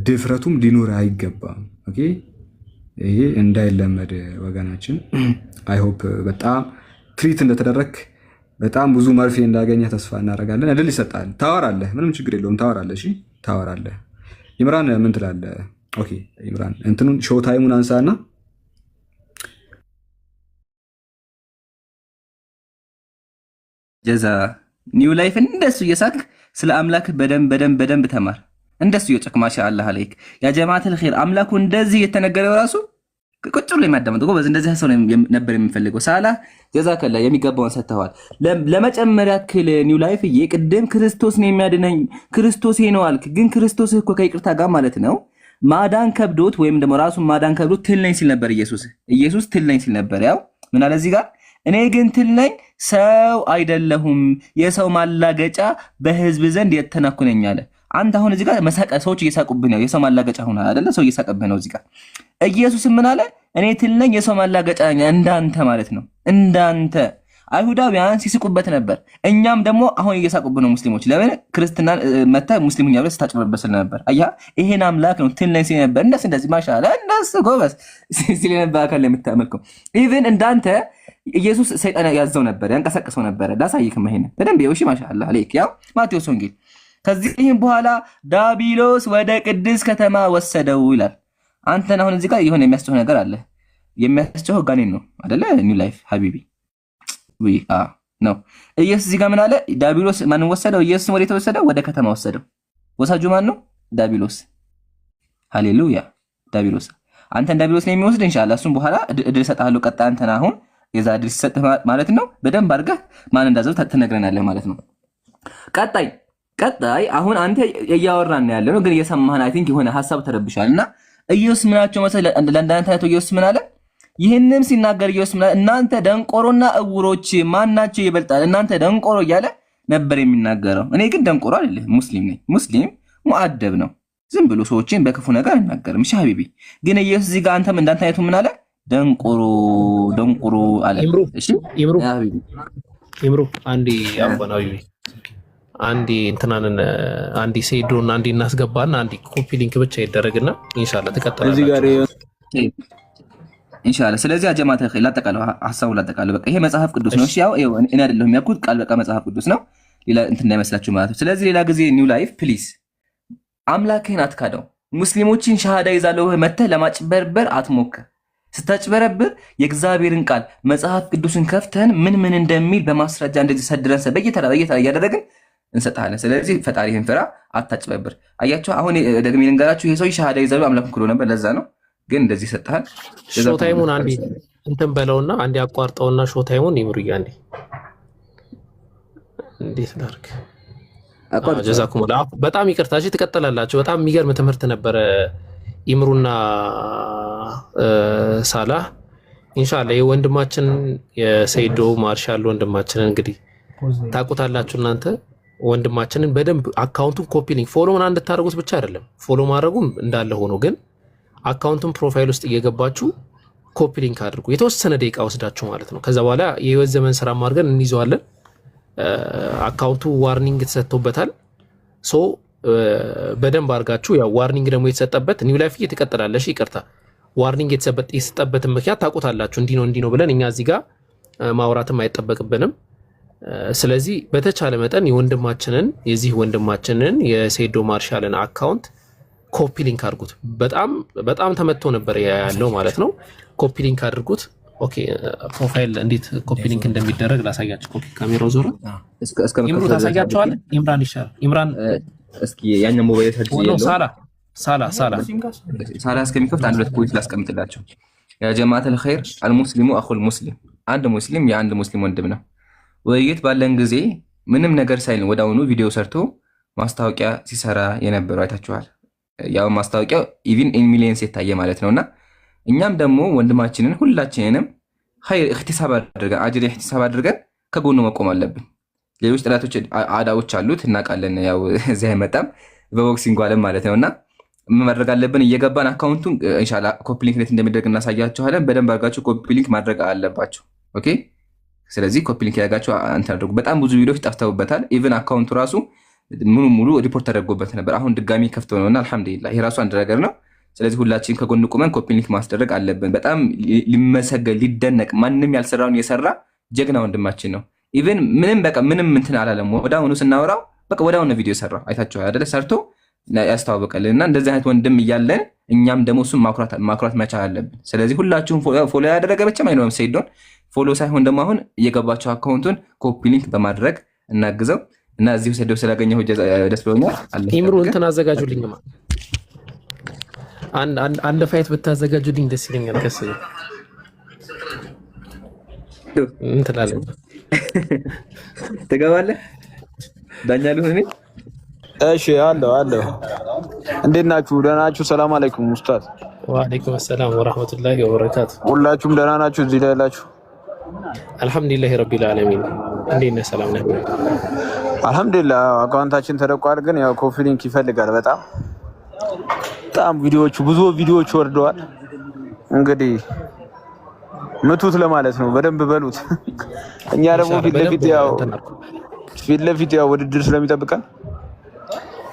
ድፍረቱም ሊኖር አይገባም። ኦኬ ይሄ እንዳይለመድ ወገናችን። አይ ሆፕ በጣም ትሪት እንደተደረክ በጣም ብዙ መርፌ እንዳገኘ ተስፋ እናደርጋለን። እድል ይሰጣል። ታወራለህ፣ ምንም ችግር የለውም። ታወራለህ። እሺ ታወራለህ። ኢምራን ምን ትላለህ? ኦኬ ኢምራን እንትኑን ሾው ታይሙን አንሳና ጀዛ ኒው ላይፍ እንደሱ እየሳክ ስለ አምላክ በደንብ ተማር። እንደሱ የጨክ ማሻአላህ አለይክ ያ ጀማዓተል ኸይር። አምላኩ እንደዚህ የተነገረው ራሱ ቁጭ ብሎ የማዳመጥ ጎበዝ፣ እንደዚህ ሰው ነበር የሚፈልገው። ሳላ ጀዛከላ የሚገባውን ሰጥተዋል። ለመጨመሪያ ክል ኒው ላይፍ ቅድም ክርስቶስ ነው የሚያድነኝ ክርስቶስ ነው አልክ። ግን ክርስቶስ እኮ ከይቅርታ ጋር ማለት ነው ማዳን ከብዶት ወይም ደግሞ ራሱን ማዳን ከብዶት ትል ነኝ ሲል ነበር። ኢየሱስ ትል ነኝ ሲል ነበር። ያው ምን አለ እዚህ ጋር እኔ ግን ትል ነኝ ሰው አይደለሁም፣ የሰው ማላገጫ በህዝብ ዘንድ የተናኩ ነኝ አለ። አንተ አሁን እዚህ ጋር ሰዎች እየሳቁብህ ነው። የሰው ማላገጫ ሆነ አይደለ? ሰው እየሳቀብህ ነው እዚህ ጋር። ኢየሱስ ምን አለ? እኔ ትል ነኝ የሰው ማላገጫ ነኝ፣ እንዳንተ ማለት ነው። እንዳንተ አይሁዳውያን ሲስቁበት ነበር። እኛም ደግሞ አሁን እየሳቁብህ ነው ሙስሊሞች። ለምን ክርስትና መታ ሙስሊሙኛ ብለህ ስታጭበረበት ስለነበር። አያ ይሄን አምላክ ነው ትል ነኝ ሲል ነበር። እንደዚህ ማሻአላ እንደሱ ጎበዝ ሲል ነበር። አካል የምታመልከው ኢቭን እንዳንተ ኢየሱስ ሰይጣን ያዘው ነበር፣ ያንቀሳቀሰው ነበር። ላሳይክም ይሄን በደንብ ይውሽ። ማሻአላ አለይክ። ያው ማቴዎስ ወንጌል ከዚህም በኋላ ዳቢሎስ ወደ ቅድስት ከተማ ወሰደው ይላል። አንተን አሁን እዚህ ጋር የሆነ የሚያስጨው ነገር አለ። የሚያስጨው ጋኔን ነው አይደለ? ኒው ላይፍ ሀቢቢ ነው። ኢየሱስ እዚህ ጋር ምን አለ? ዳቢሎስ ማንን ወሰደው? ኢየሱስ ወደ ተወሰደው ወደ ከተማ ወሰደው። ወሳጁ ማን ነው? ዳቢሎስ። ሃሌሉያ። ዳቢሎስ አንተን ዳቢሎስ ነው የሚወስድ። ኢንሻአላህ እሱም በኋላ እድል ሰጣለሁ። ቀጣይ አንተና አሁን የዛ እድል ሲሰጥህ ማለት ነው በደንብ አድርገህ ማን እንዳዘው ትነግረናለህ ማለት ነው። ቀጣይ አሁን አንተ እያወራን ያለ ነው ግን እየሰማህን አይ ቲንክ የሆነ ሐሳብ ተረብሻልና ኢየሱስ ምናቸው መሰለ ለእንዳንተ አይቶ ኢየሱስ ምን አለ? ይህንም ሲናገር ኢየሱስ እናንተ ደንቆሮና እውሮች ማናቸው ይበልጣል? እናንተ ደንቆሮ እያለ ነበር የሚናገረው። እኔ ግን ደንቆሮ አይደለም፣ ሙስሊም ነኝ። ሙስሊም ሙአደብ ነው። ዝም ብሎ ሰዎችን በክፉ ነገር አይናገርም። እሺ ሀቢቢ። ግን ኢየሱስ እዚህ ጋር አንተም እንዳንተ አይነቱ ምን አለ? ደንቆሮ አለ። እሺ ይምሩ አንዲ አባናዊ አንዲ እንትናንን አንዲ ሴዶን አንዲ እናስገባና አንዲ ኮፒ ሊንክ ብቻ ይደረግና ኢንሻአላህ ተከታተላችሁ እዚህ ጋር ኢንሻአላህ። ስለዚህ አጀማተ ኸይር ላጠቃለው ሐሳቡ ላጠቃለው በቃ ይሄ መጽሐፍ ቅዱስ ነው። እሺ ያው እኔ አይደለሁም ያልኩት ቃል በቃ መጽሐፍ ቅዱስ ነው። ሌላ እንትን እንዳይመስላችሁ ማለት ነው። ስለዚህ ሌላ ጊዜ ኒው ላይፍ ፕሊዝ አምላክህን አትካደው። ሙስሊሞችን ሻሃዳ ይዛለው መተህ ለማጭበርበር አትሞክር። ስታጭበረብር የእግዚአብሔርን ቃል መጽሐፍ ቅዱስን ከፍተን ምን እንደሚል በማስረጃ እንደዚህ ሰድረን በየተራ እያደረግን እንሰጣለን። ስለዚህ ፈጣሪህን ፍራ፣ አታጭበርብር። አያችሁ አሁን ደግሜ ልንገራችሁ፣ ይሄ ሰው ሻሃዳ ይዛለው አምላክን ክሎ ነበር። ለዛ ነው ግን እንደዚህ ሰጣል። ሾታይሙን አንዴ እንትን በለውና አንዴ አቋርጠውና ሾታይሙን ይምሩያ አንዴ እንዴት ላድርግ? ጀዛኩም በጣም ይቅርታ። እሺ ትቀጥላላችሁ። በጣም የሚገርም ትምህርት ነበረ ይምሩና ሳላህ። ኢንሻአላህ የወንድማችን የሰይዶ ማርሻል ወንድማችንን እንግዲህ ታውቁታላችሁ እናንተ። ወንድማችንን በደንብ አካውንቱን ኮፒ ሊንክ ፎሎ ምናምን እንድታደርጉት ብቻ አይደለም፣ ፎሎ ማድረጉም እንዳለ ሆኖ ግን አካውንቱን ፕሮፋይል ውስጥ እየገባችሁ ኮፒ ሊንክ አድርጉ። የተወሰነ ደቂቃ ወስዳችሁ ማለት ነው። ከዛ በኋላ የህይወት ዘመን ስራ ማድርገን እንይዘዋለን። አካውንቱ ዋርኒንግ ተሰጥቶበታል። ሶ በደንብ አድርጋችሁ ያው ዋርኒንግ ደግሞ የተሰጠበት ኒው ላይፍ እየተቀጠላለሽ ይቅርታ፣ ዋርኒንግ የተሰጠበት ምክንያት ታውቁታላችሁ። እንዲህ ነው ብለን እኛ እዚህ ጋር ማውራትም አይጠበቅብንም። ስለዚህ በተቻለ መጠን የዚህ ወንድማችንን የሴዶ ማርሻልን አካውንት ኮፒ ሊንክ አድርጉት። በጣም ተመቶ ነበር ያለው ማለት ነው። ኮፒ ሊንክ አድርጉት። ኦኬ ፕሮፋይል እንዴት ኮፒ ሊንክ እንደሚደረግ ላሳያችሁ። ኦኬ ካሜራው ዞረ ይምሩ ታሳያችኋለህ። ኢምራን እስኪ ያኛው ሞባይል ሰርች ይየው ሳላ እስከሚከፍት አንድ ሁለት ፖይንት ላስቀምጥላችሁ። ያ ጀማዓተል ኸይር አልሙስሊሙ አኹል ሙስሊም፣ አንድ ሙስሊም የአንድ ሙስሊም ወንድም ነው። ውይይት ባለን ጊዜ ምንም ነገር ሳይል ወዳውኑ ቪዲዮ ሰርቶ ማስታወቂያ ሲሰራ የነበረው አይታችኋል። ያው ማስታወቂያው ኢቭን ኢን ሚሊየንስ የታየ ማለት ነውና እኛም ደግሞ ወንድማችንን ሁላችንንም ኸይር ኢኽቲሳብ አድርገን አጅር ኢኽቲሳብ አድርገን ከጎኑ መቆም አለብን። ሌሎች ጥላቶች አዳዎች አሉት እናውቃለን። ያው እዚህ አይመጣም በቦክሲንግ ዓለም ማለት ነውና ምን ማድረግ አለብን? እየገባን አካውንቱን ኢንሻአላህ ኮፒ ሊንክ እንዴት እንደሚደረግ እናሳያችኋለን። በደንብ አድርጋችሁ ኮፒ ሊንክ ማድረግ አለባችሁ። ኦኬ። ስለዚህ ኮፒ ሊንክ ያደርጋችሁ አንተ አድርጉ። በጣም ብዙ ቪዲዮዎች ጠፍተውበታል። ኢቭን አካውንቱ ራሱ ሙሉ ሪፖርት ተደርጎበት ነበር። አሁን ድጋሚ ከፍተው ነውና አልሐምዱሊላህ ይሄ ራሱ አንድ ነገር ነው። ስለዚህ ሁላችን ከጎን ቁመን ኮፒ ሊንክ ማስደረግ አለብን። በጣም ሊመሰገን ሊደነቅ ማንንም ያልሰራውን የሰራ ጀግና ወንድማችን ነው። ኢቭን ምንም እንትን አላለም። ወዳውኑ ስናወራው በቃ ወዳውኑ ቪዲዮ ሰራ። አይታችኋል አይደለ? ሰርቶ ያስተዋወቀልንና እንደዚህ አይነት ወንድም እያለን እኛም ደግሞ እሱን ማኩራት መቻል አለብን። ስለዚህ ሁላችሁም ፎሎ ያደረገ ብቻ አይኖርም። ሰይዶን ፎሎ ሳይሆን ደግሞ አሁን እየገባችሁ አካውንቱን ኮፒ ሊንክ በማድረግ እናግዘው እና እዚሁ ሰይዶ ስላገኘሁ ደስ ብሎኛል። ኢምሩ እንትን አዘጋጁልኝማ አንድ ፋይት ብታዘጋጁልኝ ደስ ይለኛል። ከስ እንትን አለ ትገባለህ ዳኛ ልሁን። እሺ አለው እንዴት ናችሁ? ደህና ናችሁ? ሰላም አለይኩም ኡስታዝ። ወአለይኩም ሰላም ወራህመቱላሂ ወበረካቱ። ሁላችሁም ደህና ናችሁ? እዚህ ላይ ያላችሁ አልሐምዱሊላህ ረቢል ዓለሚን። እንዴት ነህ? ሰላም ነህ? አልሐምዱሊላህ። አካውንታችን ተደቋል፣ ግን ያው ኮፒ ሊንክ ይፈልጋል። በጣም ብዙ ቪዲዮዎች ወርደዋል። እንግዲህ ምቱት ለማለት ነው። በደንብ በሉት። እኛ ደግሞ ፊት ለፊት ያው ውድድር ስለሚጠብቀን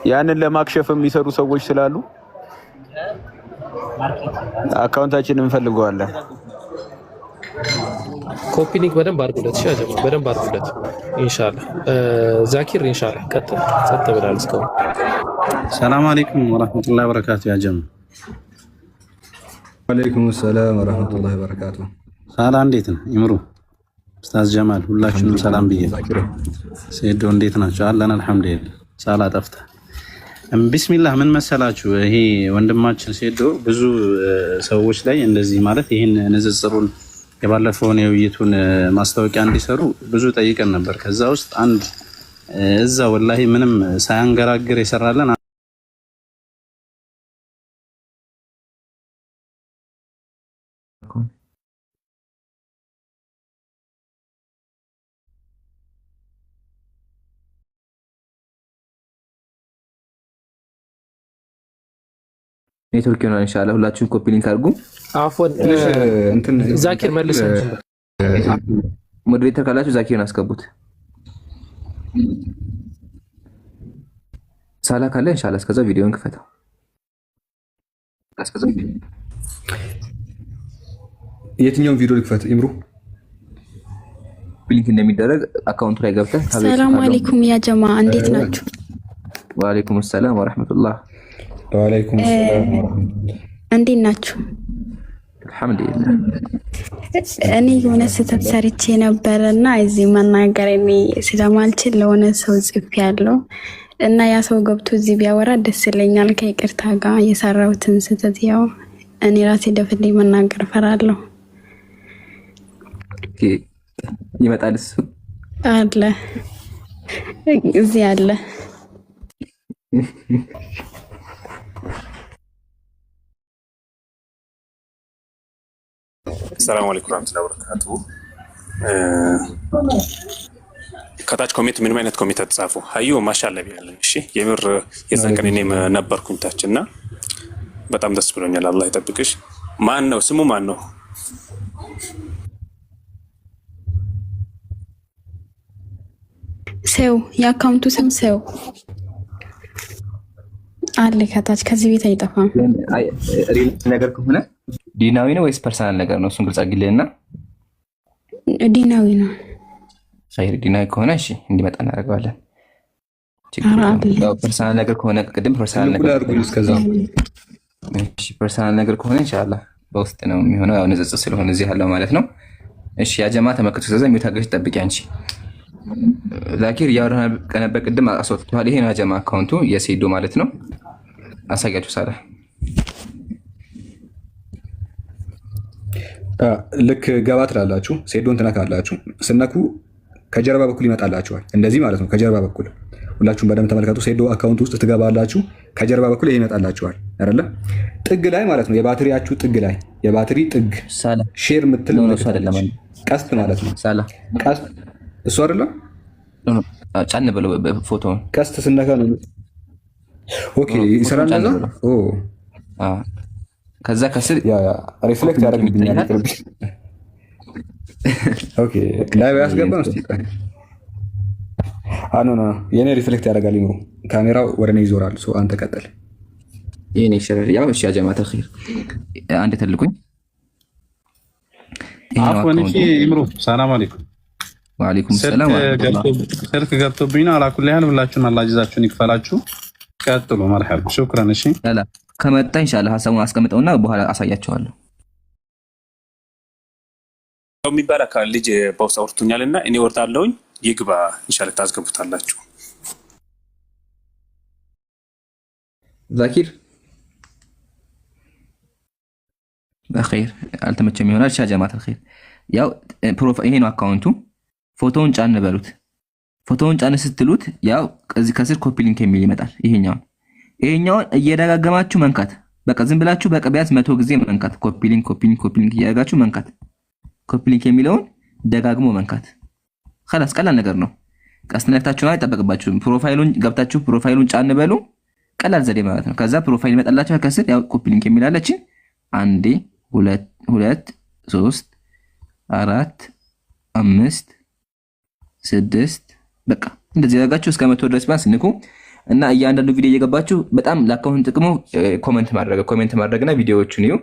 ያንን ለማክሸፍ የሚሰሩ ሰዎች ስላሉ አካውንታችንን እንፈልገዋለን። ኮፒ ሊንክ በደንብ አድርጉለት። እሺ አጀማ በደንብ አድርጉለት። ኢንሻአላህ ዛኪር ኢንሻአላህ ቀጥል። ጸጥ ብላል እስካሁን። ሰላም አለይኩም ወራህመቱላሂ ወበረካቱ። ያ ጀማ ወአለይኩም ሰላም ወራህመቱላሂ ወበረካቱ። ሳላ እንዴት ነው? ይምሩ ኡስታዝ ጀማል ሁላችሁንም ሰላም ብዬ። ሰይዶ እንዴት ናችሁ? አለን አልሐምዱሊላህ። ሳላ ጠፍታ ቢስሚላህ። ምን መሰላችሁ ይሄ ወንድማችን ሰይዶ ብዙ ሰዎች ላይ እንደዚህ ማለት ይሄን ንጽጽሩን የባለፈውን የውይይቱን ማስታወቂያ እንዲሰሩ ብዙ ጠይቀን ነበር። ከዛ ውስጥ አንድ እዛ ወላሂ ምንም ሳያንገራግር የሰራለን ኔትወርክ ይሆናል ኢንሻአላህ። ሁላችሁም ኮፒ ሊንክ አድርጉ። አፎን ዛኪር መልስ ሞዴሬተር ካላችሁ ዛኪርን አስገቡት። ሳላ ካለ ኢንሻአላህ እስከዛ ቪዲዮን ክፈተው። የትኛውን ቪዲዮ ልክፈት ኢምሩ? ሊንክ እንደሚደረግ አካውንቱ ላይ ገብተህ ሰላም አለይኩም ያ ጀማ እንዴት ናችሁ? ወአለይኩም ሰላም ወራህመቱላህ። ወአለይኩም ሰላም ወራህመቱላህ። እንዴት ናችሁ? አልሐምዱሊላህ። እኔ የሆነ ስህተት ሰርቼ ነበርና እዚህ መናገር እኔ ስለማልችል ለሆነ ሰው ጽፌያለሁ እና ያ ሰው ገብቶ እዚህ ቢያወራ ደስ ይለኛል። ከይቅርታ ጋር የሰራሁትን ስህተት ያው እኔ ራሴ ደፍልኝ መናገር ፈራለሁ። ይመጣል እሱ አለ እዚህ አለ። ሰላም አለይኩም ወራህመቱላሂ ወበረካቱሁ። ከታች ኮሜንት ምንም አይነት ኮሜንት አትጻፉ። ሀዩ ማሻአላህ ቢያለን። እሺ የምር የዛን ቀን እኔም ነበርኩኝ ታች እና በጣም ደስ ብሎኛል። አላህ ይጠብቅሽ። ማን ነው ስሙ? ማን ነው? ሰው የአካውንቱ ስም ሰው አለ ከታች። ከዚህ ቤት አይጠፋም። ነገር ከሆነ ዲናዊ ነው ወይስ ፐርሰናል ነገር ነው? እሱን ግልጽ አድርጊልኝና። ዲናዊ ነው። ኸይር ዲናዊ ከሆነ እሺ እንዲመጣ እናደርገዋለን። ፐርሰናል ነገር ከሆነ ቅድም ፐርሰናል ነገር እሺ፣ ፐርሰናል ነገር ከሆነ ኢንሻአላህ በውስጥ ነው የሚሆነው። ያው ንጽጽር ስለሆነ እዚህ ያለው ማለት ነው። እሺ ያ ጀማ ተመክቶ ስለዛ የሚታገሽ ጠብቂ አንቺ ዛኪር ያወራና ከነበረ ቅድም አስወጥቷል። ይሄ ነው ጀማ አካውንቱ የሴዶ ማለት ነው። አሳያችሁ ሳላ ልክ ገባ ትላላችሁ። ሴዶን ትነካላችሁ። ስነኩ ከጀርባ በኩል ይመጣላችኋል። እንደዚህ ማለት ነው። ከጀርባ በኩል ሁላችሁም በደንብ ተመልከቱ። ሴዶ አካውንት ውስጥ ትገባላችሁ። ከጀርባ በኩል ይሄ ይመጣላችኋል አይደለ? ጥግ ላይ ማለት ነው። የባትሪያችሁ ጥግ ላይ የባትሪ ጥግ ሳላ ሼር ምትል ነው አይደለም? ቀስት ማለት ነው። ሳላ ቀስት እሱ አይደለም። ጫን ብለው ፎቶውን ቀስት ስነካ ነው። ኦኬ ይሰራል እንደዛ። ኦ ከዛ ከስር ሪፍሌክት ያደርግብኛል። ኦኬ ላይ ያስገባን እስቲ አኖና የኔ ሪፍሌክት ያደርጋል። ይምሩ ካሜራው ወደ እኔ ይዞራል። ሶ አንተ ቀጥል። የኔ ሸር ያው እሺ ያ ጀማዓት ኸይር አንድ ተልኩኝ። አፎን እሺ ይምሩ ሰላም አለይኩም። ወአለይኩም ሰላም ስልክ ገብቶብኝ ነው። አላኩል ያህል ሁላችሁም አላህ ጀዛችሁን ይክፈላችሁ። ቀጥሉ። መርሐባ ሹክራን። እሺ ያላ ከመጣ ኢንሻአላህ ሐሳቡን አስቀምጠውና በኋላ አሳያቸዋለሁ። የሚባል አካል ልጅ በውስጥ አውርቶኛልና እኔ ወርዳለሁኝ። ይግባ ኢንሻአላህ ታስገቡታላችሁ። ዛኪር በኸይር አልተመቸም ይሆናል። ሻ ጀማዓት الخير ያው ፕሮፋይል ይሄ ነው አካውንቱ። ፎቶውን ጫን በሉት። ፎቶውን ጫን ስትሉት ያው ከዚህ ከስር ኮፒ ሊንክ የሚል ይመጣል። ይሄኛውን እየደጋገማችሁ መንካት። በቃ ዝም ብላችሁ በቃ ቢያንስ 100 ጊዜ መንካት። ኮፒ ሊንክ እያደረጋችሁ መንካት። ኮፒ ሊንክ የሚለውን ደጋግሞ መንካት። خلاص ቀላል ነገር ነው። ቀስት ነክታችሁ ነው አይጠበቅባችሁም። ፕሮፋይሉን ገብታችሁ ፕሮፋይሉን ጫን በሉ። ቀላል ዘዴ ማለት ነው። ከዛ ፕሮፋይል ይመጣላችሁ ከስር ያው ኮፒ ሊንክ የሚል አለች። 1 2 3 4 5 6 በቃ እንደዚህ ያደርጋችሁ እስከ 100 ድረስ ባንስ ንኩ እና እያንዳንዱ ቪዲዮ እየገባችሁ በጣም ለአካውንት ጥቅሙ ኮሜንት ማድረግና ቪዲዮዎቹን እዩ።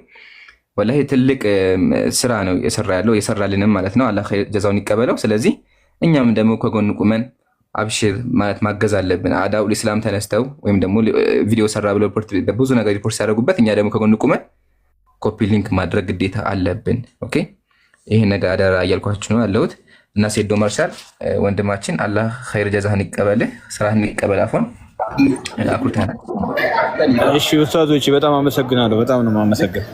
ወላሂ ትልቅ ስራ ነው የሰራልንም ማለት ነው። አላህ ጀዛውን ይቀበለው። ስለዚህ እኛም ደግሞ ከጎን ቁመን አብሽር ማለት ማገዝ አለብን። አዳው ኢስላም ተነስተው ወይም ደግሞ ቪዲዮ ሰራ ብለው ብዙ ነገር ሪፖርት ሲያደርጉበት እኛ ደግሞ ከጎን ቁመን ኮፒ ሊንክ ማድረግ ግዴታ አለብን። ኦኬ ይሄ ነገር አደራ እያልኳችሁ ነው ያለሁት እና ሴዶ ማርሻል ወንድማችን አላህ ኸይር ጀዛህን ይቀበልህ፣ ስራህን ይቀበል። አፎን አኩርታና እሺ ኡስታዞች በጣም አመሰግናለሁ። በጣም ነው የማመሰግነው።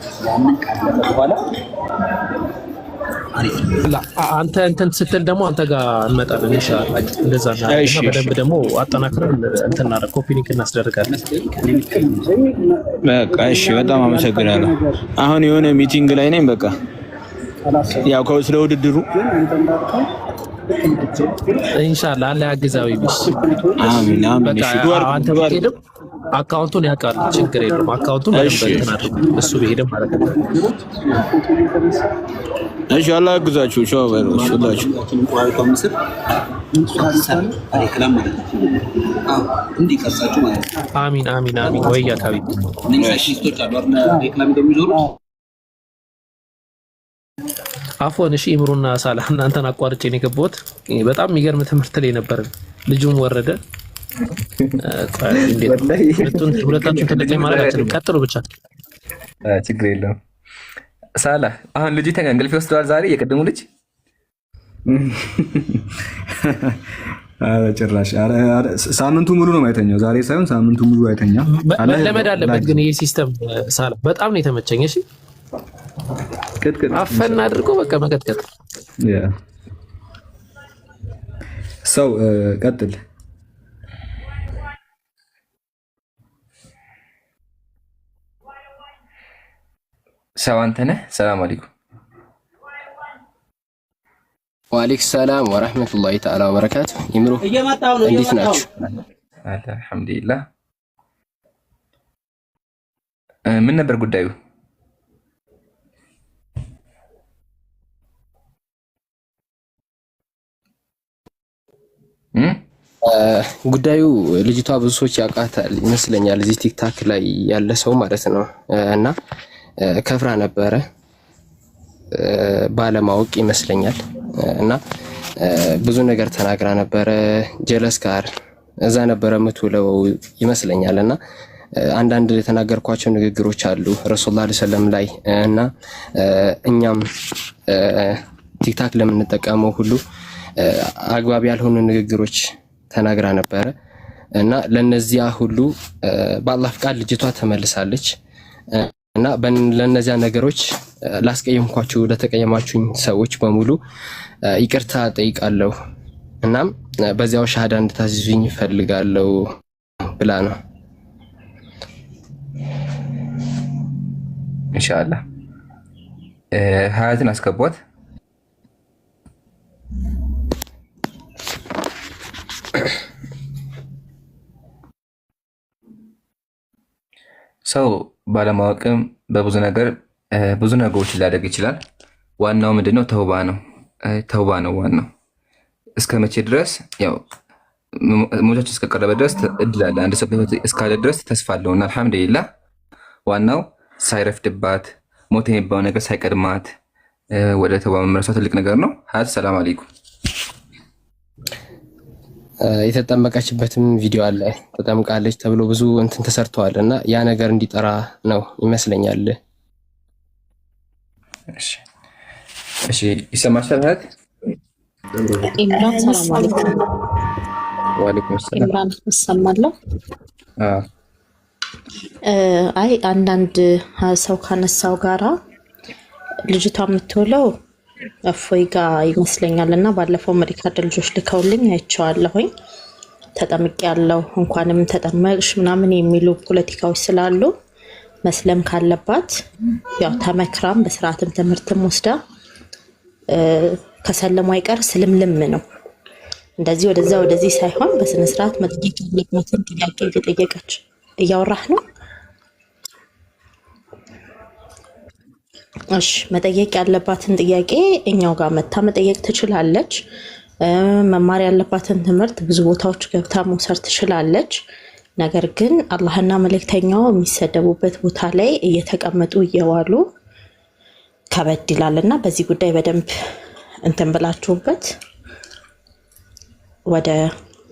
አንተ እንትን ስትል ደግሞ አንተ ጋር እንመጣለን ኢንሻአላህ። እንደዛ እና በደንብ ደግሞ አጠናክረን እንትን እናደርግ ኮፒ ሊንክ እናስደርጋለን። በቃ እሺ በጣም አመሰግናለሁ። አሁን የሆነ ሚቲንግ ላይ ነኝ። በቃ ያው ስለ ውድድሩ ኢንሻአላህ አላህ ያግዛው ይብስ። አሚን አሚን። በቃ እሺ ዱአ አንተ ብትሄድም አካውንቱን ያውቃል፣ ችግር የለውም። አካውንቱን በደንብ እንትን አድርግ እሱ ቢሄድም ማለት ነው። እሺ አላህ ያግዛችሁ። ሻው ባይሮሽ ሁላችሁ አሚን አሚን አሚን። ወያ ካቢብ አፎን። እሺ ኢምሩና ሳላህ እናንተን አቋርጬ ነው የገባሁት። በጣም የሚገርም ትምህርት ላይ ነበር። ልጁም ወረደ። ሁለታችሁን ተለቀኝ ማለታችን ቀጥሉ ብቻ ችግር የለውም። ሳላህ አሁን ልጅ እንቅልፍ ይወስደዋል ዛሬ የቀደሙ ልጅ ጭራሽ ሳምንቱ ሙሉ ነው ማይተኛው። ዛሬ ሳይሆን ሳምንቱ ሙሉ አይተኛ። መለመድ አለበት ግን ይሄ ሲስተም ሳላህ በጣም ነው የተመቸኝ። እሺ አፈና አድርጎ በቃ መቀጥቀጥ ሰው ቀጥል። ሰው አንተ ነህ። ሰላም አለይኩም። ወአለይኩም ሰላም ወራህመቱላሂ ተዓላ ወበረካቱ። ይምሩ እንዴት ናችሁ? አልሐምዱሊላህ። ምን ነበር ጉዳዩ? ጉዳዩ ልጅቷ ብዙ ሰዎች ያውቃታል ይመስለኛል፣ እዚህ ቲክታክ ላይ ያለ ሰው ማለት ነው። እና ከፍራ ነበረ ባለማወቅ ይመስለኛል። እና ብዙ ነገር ተናግራ ነበረ። ጀለስ ጋር እዛ ነበረ የምትውለው ይመስለኛል። እና አንዳንድ የተናገርኳቸው ንግግሮች አሉ ረሱላህ ሰለላሁ ዐለይሂ ወሰለም ላይ እና እኛም ቲክታክ ለምንጠቀመው ሁሉ አግባብ ያልሆኑ ንግግሮች ተናግራ ነበረ። እና ለነዚያ ሁሉ በአላህ ፍቃድ ልጅቷ ተመልሳለች። እና ለነዚያ ነገሮች ላስቀየምኳችሁ ለተቀየማችሁኝ ሰዎች በሙሉ ይቅርታ ጠይቃለሁ። እናም በዚያው ሻሃዳ እንድታዝዙኝ ፈልጋለሁ ብላ ነው። ኢንሻአላህ ሀያትን አስገቧት። ሰው ባለማወቅም በብዙ ነገር ብዙ ነገሮች ሊያደርግ ይችላል። ዋናው ምንድነው? ተውባ ነው። ተውባ ነው ዋናው። እስከ መቼ ድረስ? ያው ሞታችን እስከቀረበ ድረስ እድል አለ። አንድ ሰው በህይወት እስካለ ድረስ ተስፋ አለውና አልሐምዱሊላህ። ዋናው ሳይረፍድባት ሞት የሚባለው ነገር ሳይቀድማት ወደ ተውባ መመለሷ ትልቅ ነገር ነው። ሀያት ሰላም አለይኩም። የተጠመቀችበትም ቪዲዮ አለ። ተጠምቃለች ተብሎ ብዙ እንትን ተሰርተዋል እና ያ ነገር እንዲጠራ ነው ይመስለኛል። እሺ ይሰማሻል? ሀያት ኢምራን ሰላም አለይኩም። ወአለይኩም ሰላም። ኢምራን እሰማለሁ። አይ አንዳንድ ሰው ካነሳው ጋራ ልጅቷ የምትውለው እፎይ ጋ ይመስለኛል እና ባለፈው ሪካርድ ልጆች ልከውልኝ አይቼዋለሁኝ። ተጠምቄ ያለው እንኳንም ተጠመቅሽ ምናምን የሚሉ ፖለቲካዎች ስላሉ መስለም ካለባት ያው ተመክራም በስርዓትም ትምህርትም ወስዳ ከሰለሙ አይቀር ስልምልም ነው። እንደዚህ ወደዛ ወደዚህ ሳይሆን በስነ ስርዓት መጠየቅ ያለባትን ጥያቄ እየጠየቀች እያወራህ ነው። እሺ መጠየቅ ያለባትን ጥያቄ እኛው ጋር መታ መጠየቅ ትችላለች። መማር ያለባትን ትምህርት ብዙ ቦታዎች ገብታ መውሰድ ትችላለች። ነገር ግን አላህና መልእክተኛው የሚሰደቡበት ቦታ ላይ እየተቀመጡ እየዋሉ ከበድ ይላልና በዚህ ጉዳይ በደንብ እንትን ብላችሁበት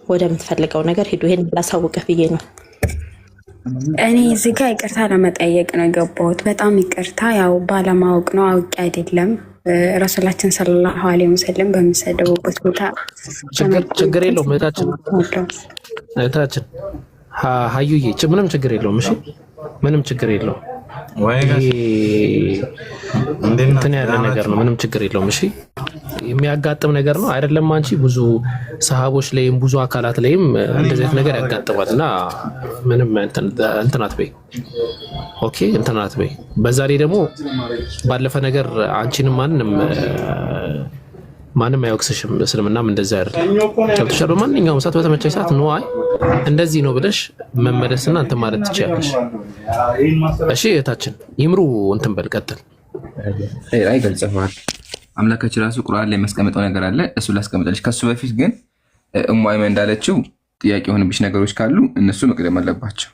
ወደ ምትፈልገው ነገር ሄዱ። ይሄን ላሳውቅህ ብዬ ነው። እኔ እዚህ ጋር ይቅርታ ለመጠየቅ ነው የገባሁት። በጣም ይቅርታ። ያው ባለማወቅ ነው፣ አውቄ አይደለም። ረሱላችን ሰለላሁ ዐለይሂ ወሰለም በሚሰደቡበት ቦታ ችግር የለውም። እህታችን ሀዩዬ ምንም ችግር የለውም። እሺ ምንም ችግር የለውም። እንትን ያለ ነገር ነው። ምንም ችግር የለውም። እሺ የሚያጋጥም ነገር ነው አይደለም። አንቺ ብዙ ሰሃቦች ላይም ብዙ አካላት ላይም እንደዚህ አይነት ነገር ያጋጥማል እና ምንም እንትን አትበይ። ኦኬ እንትን አትበይ። በዛ ላይ ደግሞ ባለፈ ነገር አንቺንም ማንንም ማንም አይወቅስሽም። እስልምናም እንደዛ አይደለም። ገብቶሻል? በማንኛውም ሰዓት በተመቻች ሰዓት ነው አይ እንደዚህ ነው ብለሽ መመለስና እንትን ማለት ትችያለሽ። እሺ እህታችን ይምሩ እንትን በል ቀጥል። አይ ገልጸዋል። አምላካችን ራሱ ቁርአን ላይ የሚያስቀምጠው ነገር አለ፣ እሱ ላስቀምጠልሽ። ከሱ በፊት ግን እሙ አይመን እንዳለችው ጥያቄ የሆነብሽ ነገሮች ካሉ እነሱ መቅደም አለባቸው።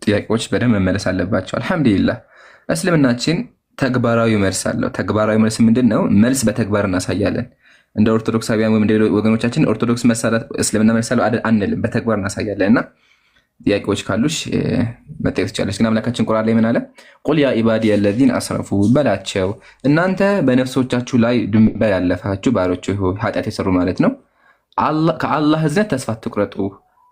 ጥያቄዎች በደንብ መመለስ አለባቸው። አልሐምዱሊላህ እስልምናችን ተግባራዊ መልስ አለው። ተግባራዊ መልስ ምንድን ነው? መልስ በተግባር እናሳያለን። እንደ ኦርቶዶክሳውያን ወይም እንደ ወገኖቻችን ኦርቶዶክስ እስልምና መልስ አለው አንልም፣ በተግባር እናሳያለን። እና ጥያቄዎች ካሉሽ መጠየቅ ትችላለች። ግን አምላካችን ቁርአን ላይ ምን አለ? ቁል ያ ኢባዲየ አለዚነ አስረፉ በላቸው፣ እናንተ በነፍሶቻችሁ ላይ ድንበር ያለፋችሁ ባሮች ሆይ፣ ኃጢአት የሰሩ ማለት ነው፣ ከአላህ እዝነት ተስፋ አትቁረጡ፣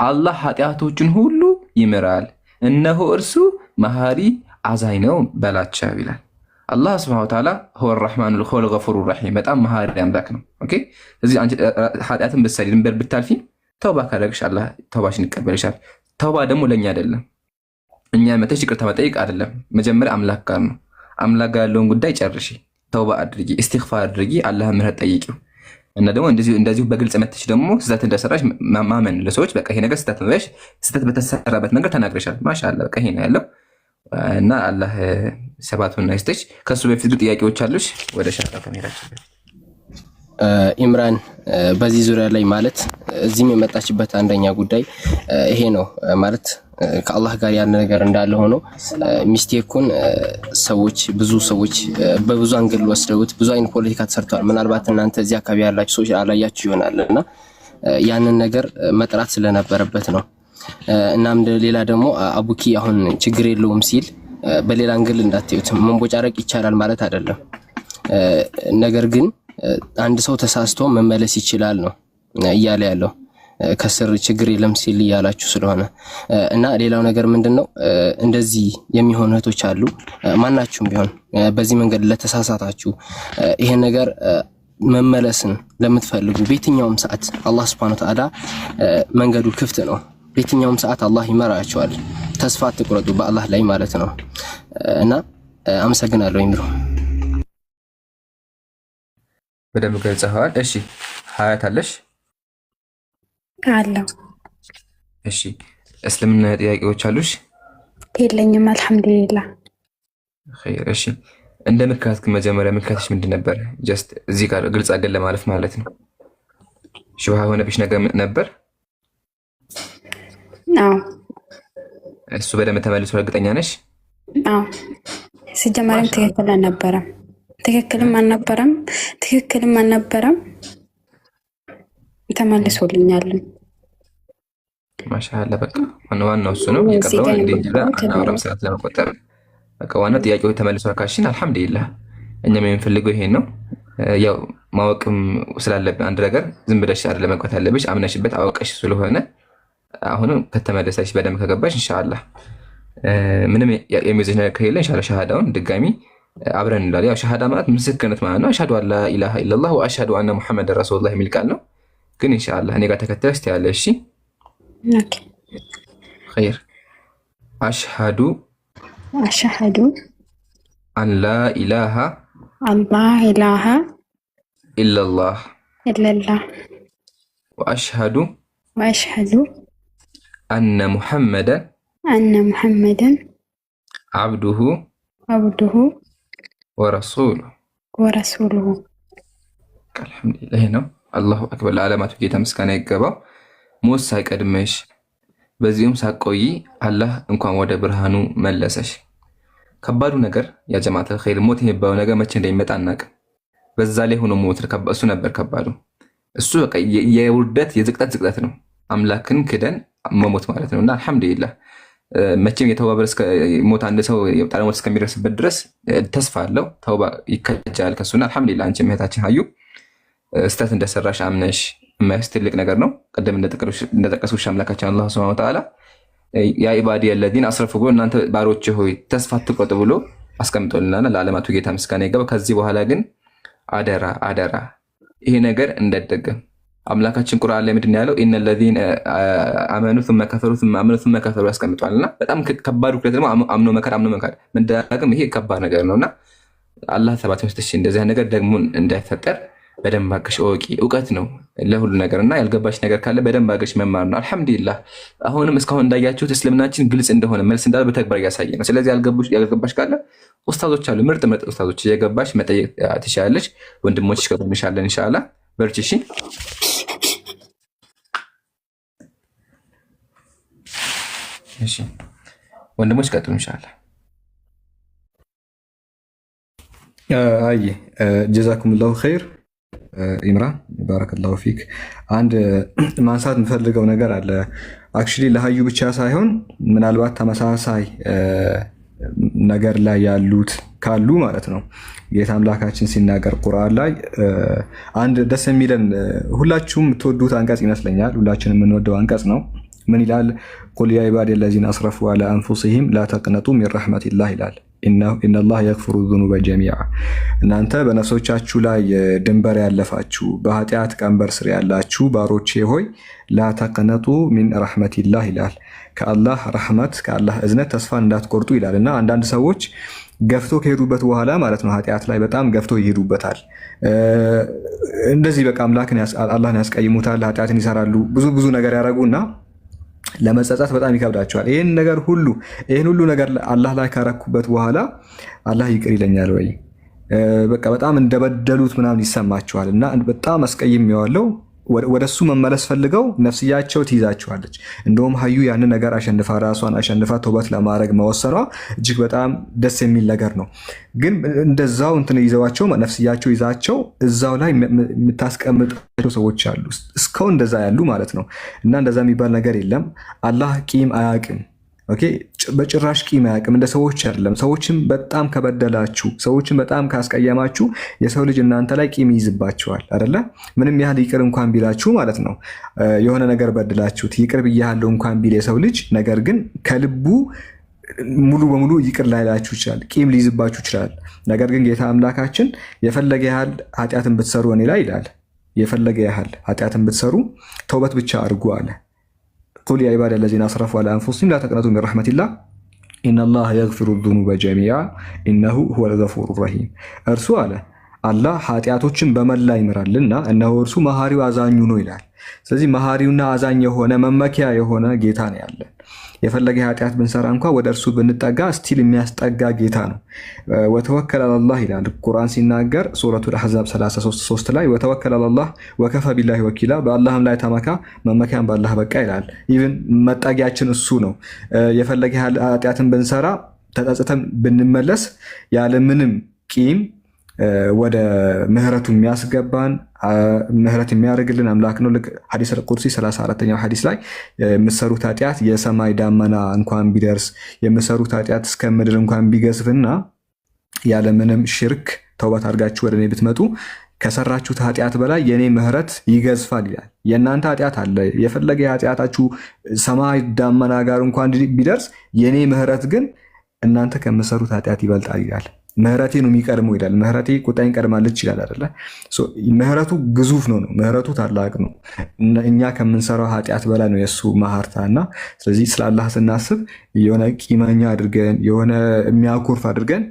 አላህ ኃጢአቶችን ሁሉ ይምራል፣ እነሆ እርሱ መሐሪ አዛኝ ነው በላቸው ይላል። አላህ ሱብሓነሁ ወተዓላ ሁወ ረሕማኑል ገፉሩ ረሒም በጣም መሐሪ አምላክ ነው። ኦኬ ስለዚህ አንቺ ኃጢአትን ብትሰሪ ድንበር ብታልፊ ተውባ ካደረግሽ አላህ ተውባሽን ይቀበልሻል። ተውባ ደግሞ ለእኛ አይደለም፣ እኛ መተሽ ይቅርታ መጠየቅ አይደለም። መጀመሪያ አምላክ ጋር ነው። አምላክ ጋር ያለውን ጉዳይ ጨርሺ፣ ተውባ አድርጊ፣ ኢስቲግፋር አድርጊ፣ አላህ ምህረት ጠይቂው። እና ደግሞ እንደዚሁ በግልጽ መተሽ ደግሞ ስህተት እንደሰራሽ ማመን ለሰዎች በቃ ይሄ ነገር ስህተት ነው ብለሽ ስህተት በተሰራበት መንገድ ተናግረሻል። ማሻአላህ በቃ ይሄ ነው ያለው እና አላህ ሰባቱን ይስጥሽ። ከሱ በፊት ግን ጥያቄዎች አሉሽ? ወደ ሻታ ከመሄዳችን ኢምራን በዚህ ዙሪያ ላይ ማለት እዚህም የመጣችበት አንደኛ ጉዳይ ይሄ ነው ማለት ከአላህ ጋር ያለ ነገር እንዳለ ሆኖ ሚስቴኩን ብዙ ሰዎች በብዙ አንግል ወስደውት ብዙ አይነት ፖለቲካ ተሰርተዋል። ምናልባት እናንተ እዚህ አካባቢ ያላችሁ ሰዎች አላያችሁ ይሆናልና ያንን ነገር መጥራት ስለነበረበት ነው። እናም ሌላ ደግሞ አቡኪ አሁን ችግር የለውም ሲል በሌላ አንግል እንዳትዩት፣ መንቦጫረቅ ይቻላል ማለት አይደለም። ነገር ግን አንድ ሰው ተሳስቶ መመለስ ይችላል ነው እያለ ያለው ከስር ችግር የለም ሲል እያላችሁ ስለሆነ እና ሌላው ነገር ምንድነው እንደዚህ የሚሆኑ እህቶች አሉ። ማናችሁም ቢሆን በዚህ መንገድ ለተሳሳታችሁ ይሄን ነገር መመለስን ለምትፈልጉ በየትኛውም ሰዓት አላህ Subhanahu Wa Ta'ala መንገዱ ክፍት ነው። በየትኛውም ሰዓት አላህ ይመራችኋል። ተስፋ አትቁረጡ በአላህ ላይ ማለት ነው። እና አመሰግናለሁ ይምሩ። በደንብ ገልጸዋል። እሺ ሀያት አለሽ? አለው። እሺ እስልምና ጥያቄዎች አሉሽ? የለኝም አልሐምዱሊላህ። ኸይር። እሺ እንደ ምክንያት መጀመሪያ ምክንያትሽ ምንድን ነበር? ጀስት እዚህ ጋር ግልጽ አገል ለማለፍ ማለት ነው። ሹብሃ የሆነብሽ ነገር ነበር? አዎ። እሱ በደንብ ተመልሶ እርግጠኛ ነሽ? አዎ። ሲጀመርም ትክክልም አልነበረም ተመልሶልኛል። ማሻአላህ በቃ ዋናው እሱ ነው። የቀረው እንግዲህ አናወራም ሰዓት ለመቆጠብ በቃ ዋናው ጥያቄው ተመልሶ ካሽን አልሐምዱሊላህ። እኛም የምንፈልገው ይሄን ነው። ያው ማወቅም ስላለብን አንድ ነገር ዝም ብለሽ አይደለም መቆጣት ያለብሽ፣ አምነሽበት አወቀሽ ስለሆነ አሁንም ከተመለሰሽ በደንብ ከገባሽ ኢንሻአላህ ምንም የሚይዝሽ ነገር ከሌለ ኢንሻአላህ ሸሃዳውን ድጋሚ አብረን እንላለን። ያው ሸሃዳ ማለት ምስክርነት ማለት ነው። አሽሀዱ አን ላ ኢላሃ ኢለላህ ወአሽሀዱ አነ ሙሐመደን ረሱሉላህ የሚል ቃል ነው። ግን ኢንሻአላህ እኔ ጋር ተከታዮች ትያለሽ። እሺ ኦኬ ኸይር። አሽሀዱ አን ላ ኢላሃ ኢለላህ ወአሽሀዱ አነ ሙሐመደን አብዱሁ ወረሱሉሁ። አልሐምዱሊላህ ነው። አላሁ አክበር። ለዓለማቱ ጌታ ምስጋና ይገባው። ሞት ሳይቀድመሽ በዚሁም ሳቆይ አላህ እንኳን ወደ ብርሃኑ መለሰሽ። ከባዱ ነገር ያ ጀማዓተል ኸይር ሞት የሚባለው ነገር መቼ እንደሚመጣ አናውቅም። በዛ ላይ ሆኖ ሞት እሱ ነበር ከባዱ። እሱ በቃ የውርደት የዝቅጠት ነው። አምላክን ክደን መሞት ማለት ነውና አልሐምዱሊላህ መቼም የተውባ ሞት አንድ ሰው የጣለ ሞት እስከሚደርስበት ድረስ ተስፋ አለው። ተውባ ይከጃል ከሱና አልሐምዱሊላህ። አንቺ እህታችን ሀዩ ስተት እንደሰራሽ አምነሽ ማይስ ትልቅ ነገር ነው። ቀደም እንደጠቀስኩሽ አምላካችን አላህ ሱብሓነሁ ወተዓላ ያ ኢባዲ አለዚነ አስረፉ ብሎ እናንተ ባሮች ሆይ ተስፋ አትቁረጡ ብሎ አስቀምጦልናል። ለዓለማቱ ጌታ ምስጋና ይገባው። ከዚህ በኋላ ግን አደራ ይሄ ነገር እንዳይደገም አምላካችን ቁርአን ላይ ምንድን ያለው? ኢነ ለዚነ አመኑ ثم كفروا ثم آمنوا ثم كفروا ያስቀምጧልና በጣም ከባዱ ክለት ደግሞ አምኖ መካድ መደጋገም ይሄ ከባድ ነገር ነውና አላህ ተባተ መስጠሽ እንደዚህ ነገር ደግሞ እንዳይፈጠር በደንብ አገሽ ወቂ እውቀት ነው ለሁሉ ነገርና ያልገባሽ ነገር ካለ በደንብ አገሽ መማር ነው። አልሐምዱሊላህ አሁንም እስካሁን እንዳያችሁት እስልምናችን ግልጽ እንደሆነ መልስ እንዳለ በተግባር እያሳየ ነው። ስለዚህ ያልገባሽ ካለ ኡስታዞች አሉ፣ ምርጥ ኡስታዞች እየገባሽ መጠየቅ ትችላለች። ወንድሞችሽ ከጎንሻለን ኢንሻአላህ። በርቺ እሺ። እሺ ወንድሞች ቀጥሉ ኢንሻአላህ። አይ ጀዛኩሙላሁ ኸይር ኢምራን ባረከላሁ ፊክ። አንድ ማንሳት የምፈልገው ነገር አለ። አክቹሊ ለሀዩ ብቻ ሳይሆን ምናልባት ተመሳሳይ ነገር ላይ ያሉት ካሉ ማለት ነው። ጌታ አምላካችን ሲናገር ቁርአን ላይ አንድ ደስ የሚለን ሁላችሁም የምትወዱት አንቀጽ ይመስለኛል። ሁላችንም የምንወደው አንቀጽ ነው። ምን ይላል? ቁል ያ ኢባዲ አለዚነ አስረፉ ዐላ አንፉሲሂም ላ ተቅነጡ ሚን ረሕመቲላህ ይላል። ኢነላህ የግፊሩ ዙኑበ ጀሚዓ። እናንተ በነፍሶቻችሁ ላይ ድንበር ያለፋችሁ በኃጢአት ቀንበር ስር ያላችሁ ባሮቼ ሆይ ላ ተቅነጡ ሚን ረሕመቲላህ ይላል። ከአላህ ረሕመት ከአላህ እዝነት ተስፋ እንዳትቆርጡ ይላል። እና አንዳንድ ሰዎች ገፍቶ ከሄዱበት በኋላ ማለት ነው ኃጢአት ላይ በጣም ገፍቶ ይሄዱበታል። እንደዚህ በቃ አላህን ያስቀይሙታል፣ ኃጢአትን ይሰራሉ፣ ብዙ ነገር ያደርጉና ለመጸጸት በጣም ይከብዳቸዋል። ይህን ሁሉ ነገር አላህ ላይ ካረኩበት በኋላ አላህ ይቅር ይለኛል ወይ በቃ በጣም እንደበደሉት ምናምን ይሰማቸዋል። እና በጣም አስቀይሜዋለሁ ወደሱ መመለስ ፈልገው ነፍስያቸው ትይዛቸዋለች። እንደውም ሀዩ ያንን ነገር አሸንፋ ራሷን አሸንፋ ተውበት ለማድረግ መወሰኗ እጅግ በጣም ደስ የሚል ነገር ነው። ግን እንደዛው እንትን ይዘዋቸው ነፍስያቸው ይዛቸው እዛው ላይ የምታስቀምጣቸው ሰዎች አሉ፣ እስካሁን እንደዛ ያሉ ማለት ነው። እና እንደዛ የሚባል ነገር የለም። አላህ ቂም አያቅም። ኦኬ በጭራሽ ቂም አያቅም። እንደ ሰዎች አይደለም። ሰዎችን በጣም ከበደላችሁ፣ ሰዎችን በጣም ካስቀየማችሁ የሰው ልጅ እናንተ ላይ ቂም ይይዝባችኋል አይደለ? ምንም ያህል ይቅር እንኳን ቢላችሁ ማለት ነው የሆነ ነገር በድላችሁት ይቅር ብያለሁ እንኳን ቢል የሰው ልጅ ነገር ግን ከልቡ ሙሉ በሙሉ ይቅር ላይላችሁ ይችላል፣ ቂም ሊይዝባችሁ ይችላል። ነገር ግን ጌታ አምላካችን የፈለገ ያህል ኃጢአትን ብትሰሩ እኔ ላይ ይላል፣ የፈለገ ያህል ኃጢአትን ብትሰሩ ተውበት ብቻ አድርጉ አለ። ቁል ያ ኢባዲ አለዚነ አስረፉ ዐላ አንፉሲሂም ላ ተቅነጡ ሚን ረሕመቲላህ ኢነላህ የግፊሩ ዙኑበ ጀሚዓ ኢነሁ ሁወል ገፉሩ ረሒም። እርሱ አለ አላህ ኃጢአቶችን በመላ ይምራልና እነሆ እርሱ መሐሪው አዛኙ ነው ይላል። ስለዚህ መሐሪውና አዛኝ የሆነ መመኪያ የሆነ ጌታ ነው ያለን። የፈለገ ኃጢአት ብንሰራ እንኳ ወደ እርሱ ብንጠጋ ስቲል የሚያስጠጋ ጌታ ነው። ወተወከል አላህ ይላል ቁርአን ሲናገር ሱረቱል አሕዛብ 33 ላይ ወተወከል አላህ ወከፈ ቢላሂ ወኪላ፣ በአላህም ላይ ተመካ መመኪያን በአላህ በቃ ይላል። ኢቭን መጠጊያችን እሱ ነው። የፈለገ ኃጢአትን ብንሰራ ተጸጽተን ብንመለስ ያለምንም ቂም ወደ ምህረቱ የሚያስገባን ምህረት የሚያደርግልን አምላክ ነው። ልክ ሐዲስ ቁድሲ 34ኛው ሐዲስ ላይ የምትሰሩት ኃጢአት የሰማይ ዳመና እንኳን ቢደርስ የምትሰሩት ኃጢአት እስከ ምድር እንኳን ቢገዝፍና ያለምንም ሽርክ ተውበት አድርጋችሁ ወደ እኔ ብትመጡ ከሰራችሁት ኃጢአት በላይ የኔ ምህረት ይገዝፋል ይላል። የእናንተ ኃጢአት አለ የፈለገ ኃጢአታችሁ ሰማይ ዳመና ጋር እንኳን ቢደርስ የኔ ምህረት ግን እናንተ ከምትሰሩት ኃጢአት ይበልጣል ይላል። ምህረቴ ነው የሚቀድመው ይላል። ምህረቴ ቁጣዬን ቀድማለች ይላል አይደለ? ምህረቱ ግዙፍ ነው፣ ምህረቱ ታላቅ ነው። እኛ ከምንሰራው ኃጢአት በላይ ነው የእሱ መሐርታ እና ስለዚህ ስለ አላህ ስናስብ የሆነ ቂመኛ አድርገን የሆነ የሚያኮርፍ አድርገን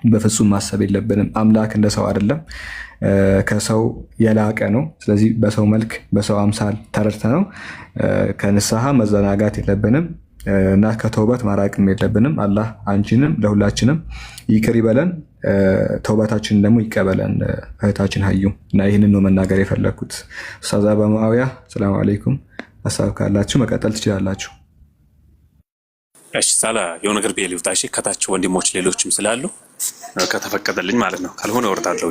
በፍጹም ማሰብ የለብንም። አምላክ እንደ ሰው አይደለም፣ ከሰው የላቀ ነው። ስለዚህ በሰው መልክ በሰው አምሳል ተረድተ ነው ከንስሐ መዘናጋት የለብንም እና ከተውበት ማራቅም የለብንም። አላህ አንቺንም ለሁላችንም ይቅር ይበለን፣ ተውበታችንን ደግሞ ይቀበለን። እህታችን ሀዩ እና ይህንን ነው መናገር የፈለግኩት። ኡስታዝ አባ ሙአዊያ ሰላም አለይኩም። ሀሳብ ካላችሁ መቀጠል ትችላላችሁ። እሺ ሳላ የሆነ ነገር ብዬ ልውጣ። እሺ ከታች ወንድሞች ሌሎችም ስላሉ ከተፈቀደልኝ ማለት ነው፣ ካልሆነ እወርዳለሁ።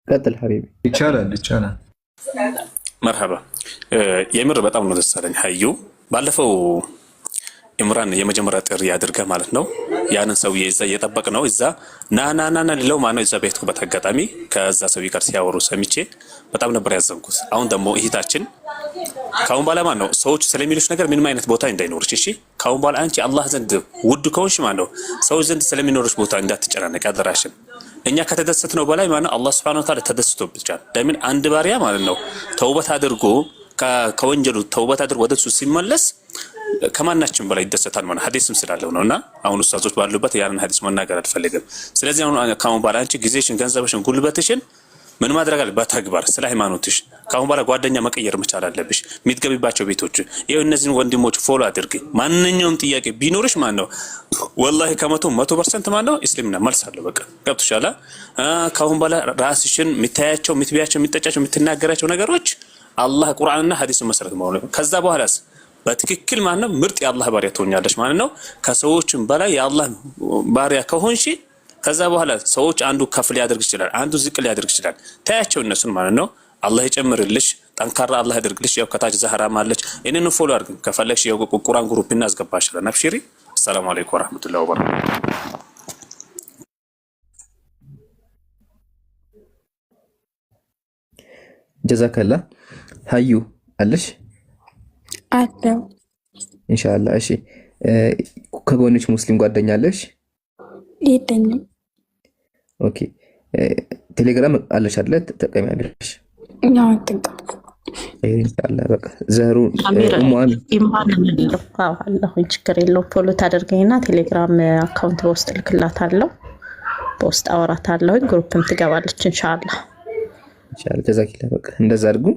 ቀጥል ሀቢቢ። ይቻላል። መርሐባ። የምር በጣም ነው ደስ አለኝ ሀዩ። ባለፈው ኢምራን የመጀመሪያ ጥሪ ያድርገህ ማለት ነው ያንን ሰውዬ እዛ እየጠበቅ ነው እዛ ናናናና ሊለው ማነው እዛ በሄድኩበት አጋጣሚ ከዛ ሰውዬ ጋር ሲያወሩ ሰምቼ በጣም ነበር ያዘንኩት። አሁን ደግሞ እህታችን ካሁን በኋላ ማነው ሰዎች ስለሚሉሽ ነገር ምንም አይነት ቦታ እንዳይኖርሽ እሺ። ካሁን በኋላ አንቺ አላህ ዘንድ ውድ ከሆንሽ ማነው ሰዎች ዘንድ ስለሚኖርሽ ቦታ እንዳትጨናነቅ አደራሽን። እኛ ከተደሰት ነው በላይ ማነው አላህ Subhanahu Wa Ta'ala ተደስቶብቻል። ለምን አንድ ባሪያ ማለት ነው ተውበት አድርጎ ከወንጀሉ ተውበት አድርጎ ወደሱ ሲመለስ ከማናችን በላይ ይደሰታል ማለት ሐዲስም ስላለው ነውና አሁን ኡስታዞች ባሉበት ያንን ሐዲስ መናገር አልፈልግም። ስለዚህ አሁን ካሁን በኋላ አንቺ ጊዜሽን፣ ገንዘብሽን፣ ጉልበትሽን ምን ማድረግ አለ? በተግባር ስለ ሃይማኖትሽ ካሁን በኋላ ጓደኛ መቀየር መቻል አለብሽ። የምትገቢባቸው ቤቶች ይሄው እነዚህን ወንድሞች ፎሎ አድርጊ። ማንኛውም ጥያቄ ቢኖርሽ ማን ነው ወላሂ ከ100% ማን ነው እስልምና መልስ አለው። በቃ ገብቶሻል። ካሁን በኋላ ራስሽን የምታያቸው የምትቢያቸው የምትጠጫቸው የምትናገራቸው ነገሮች አላህ ቁርአንና ሐዲስን መሰረት ማለት ነው። ከዛ በኋላስ በትክክል ማለት ነው ምርጥ የአላህ ባሪያ ትሆኛለሽ ማለት ነው። ከሰዎችም በላይ የአላህ ባሪያ ከሆንሽ ከዛ በኋላ ሰዎች አንዱ ከፍ ሊያደርግ ይችላል፣ አንዱ ዝቅ ሊያደርግ ይችላል። ታያቸው እነሱን ማለት ነው። አላህ ይጨምርልሽ፣ ጠንካራ አላህ ያደርግልሽ። ያው ከታች ዛህራም አለች። እኔን ፎሎ አድርግ ከፈለግሽ የቁርአን ግሩፕ እናስገባሽለን። አብሽሪ። ሰላም አለይኩም ወራህመቱላሂ ወበረካቱ። ጀዛከላ ሀዩ አለሽ አለው ኢንሻአላህ። እሺ ከጎንሽ ሙስሊም ጓደኛ አለሽ? የለኝም። ኦኬ ቴሌግራም አለሽ አይደል? ተጠቀሚያለሽ? ያው አትንቀም። ኢንሻአላህ በቃ ዘሩ ኢማን አለሁ ችግር የለውም። ፎሎ ታደርገኝና ቴሌግራም አካውንት በውስጥ ልክላታለሁ፣ በውስጥ አወራታለሁ። ግሩፕም ትገባለች ኢንሻአላህ። ኢንሻአላህ ጀዛኪላ በቃ እንደዛ አድርጉ።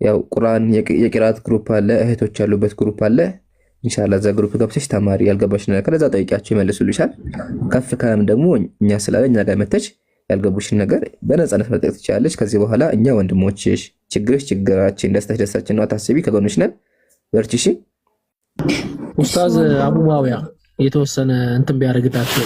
ያው ቁርአን የቂራት ግሩፕ አለ፣ እህቶች ያሉበት ግሩፕ አለ። ኢንሻአላህ እዛ ግሩፕ ገብተሽ ተማሪ ያልገባሽ ነገር ከዛ ጠይቂያቸው ይመልሱልሻል። ከፍ ካም ደግሞ እኛ ስላለ እኛ ጋር መተች ያልገቡሽን ነገር በነፃነት መጠየቅ ትችላለሽ። ከዚህ በኋላ እኛ ወንድሞችሽ፣ ችግርሽ ችግራችን፣ ደስታሽ ደስታችን ነው። አታስቢ፣ ከጎንሽ ነን። በርቺ። እሺ ኡስታዝ አቡ ሙአዊያ የተወሰነ እንትን ቢያደርግላችሁ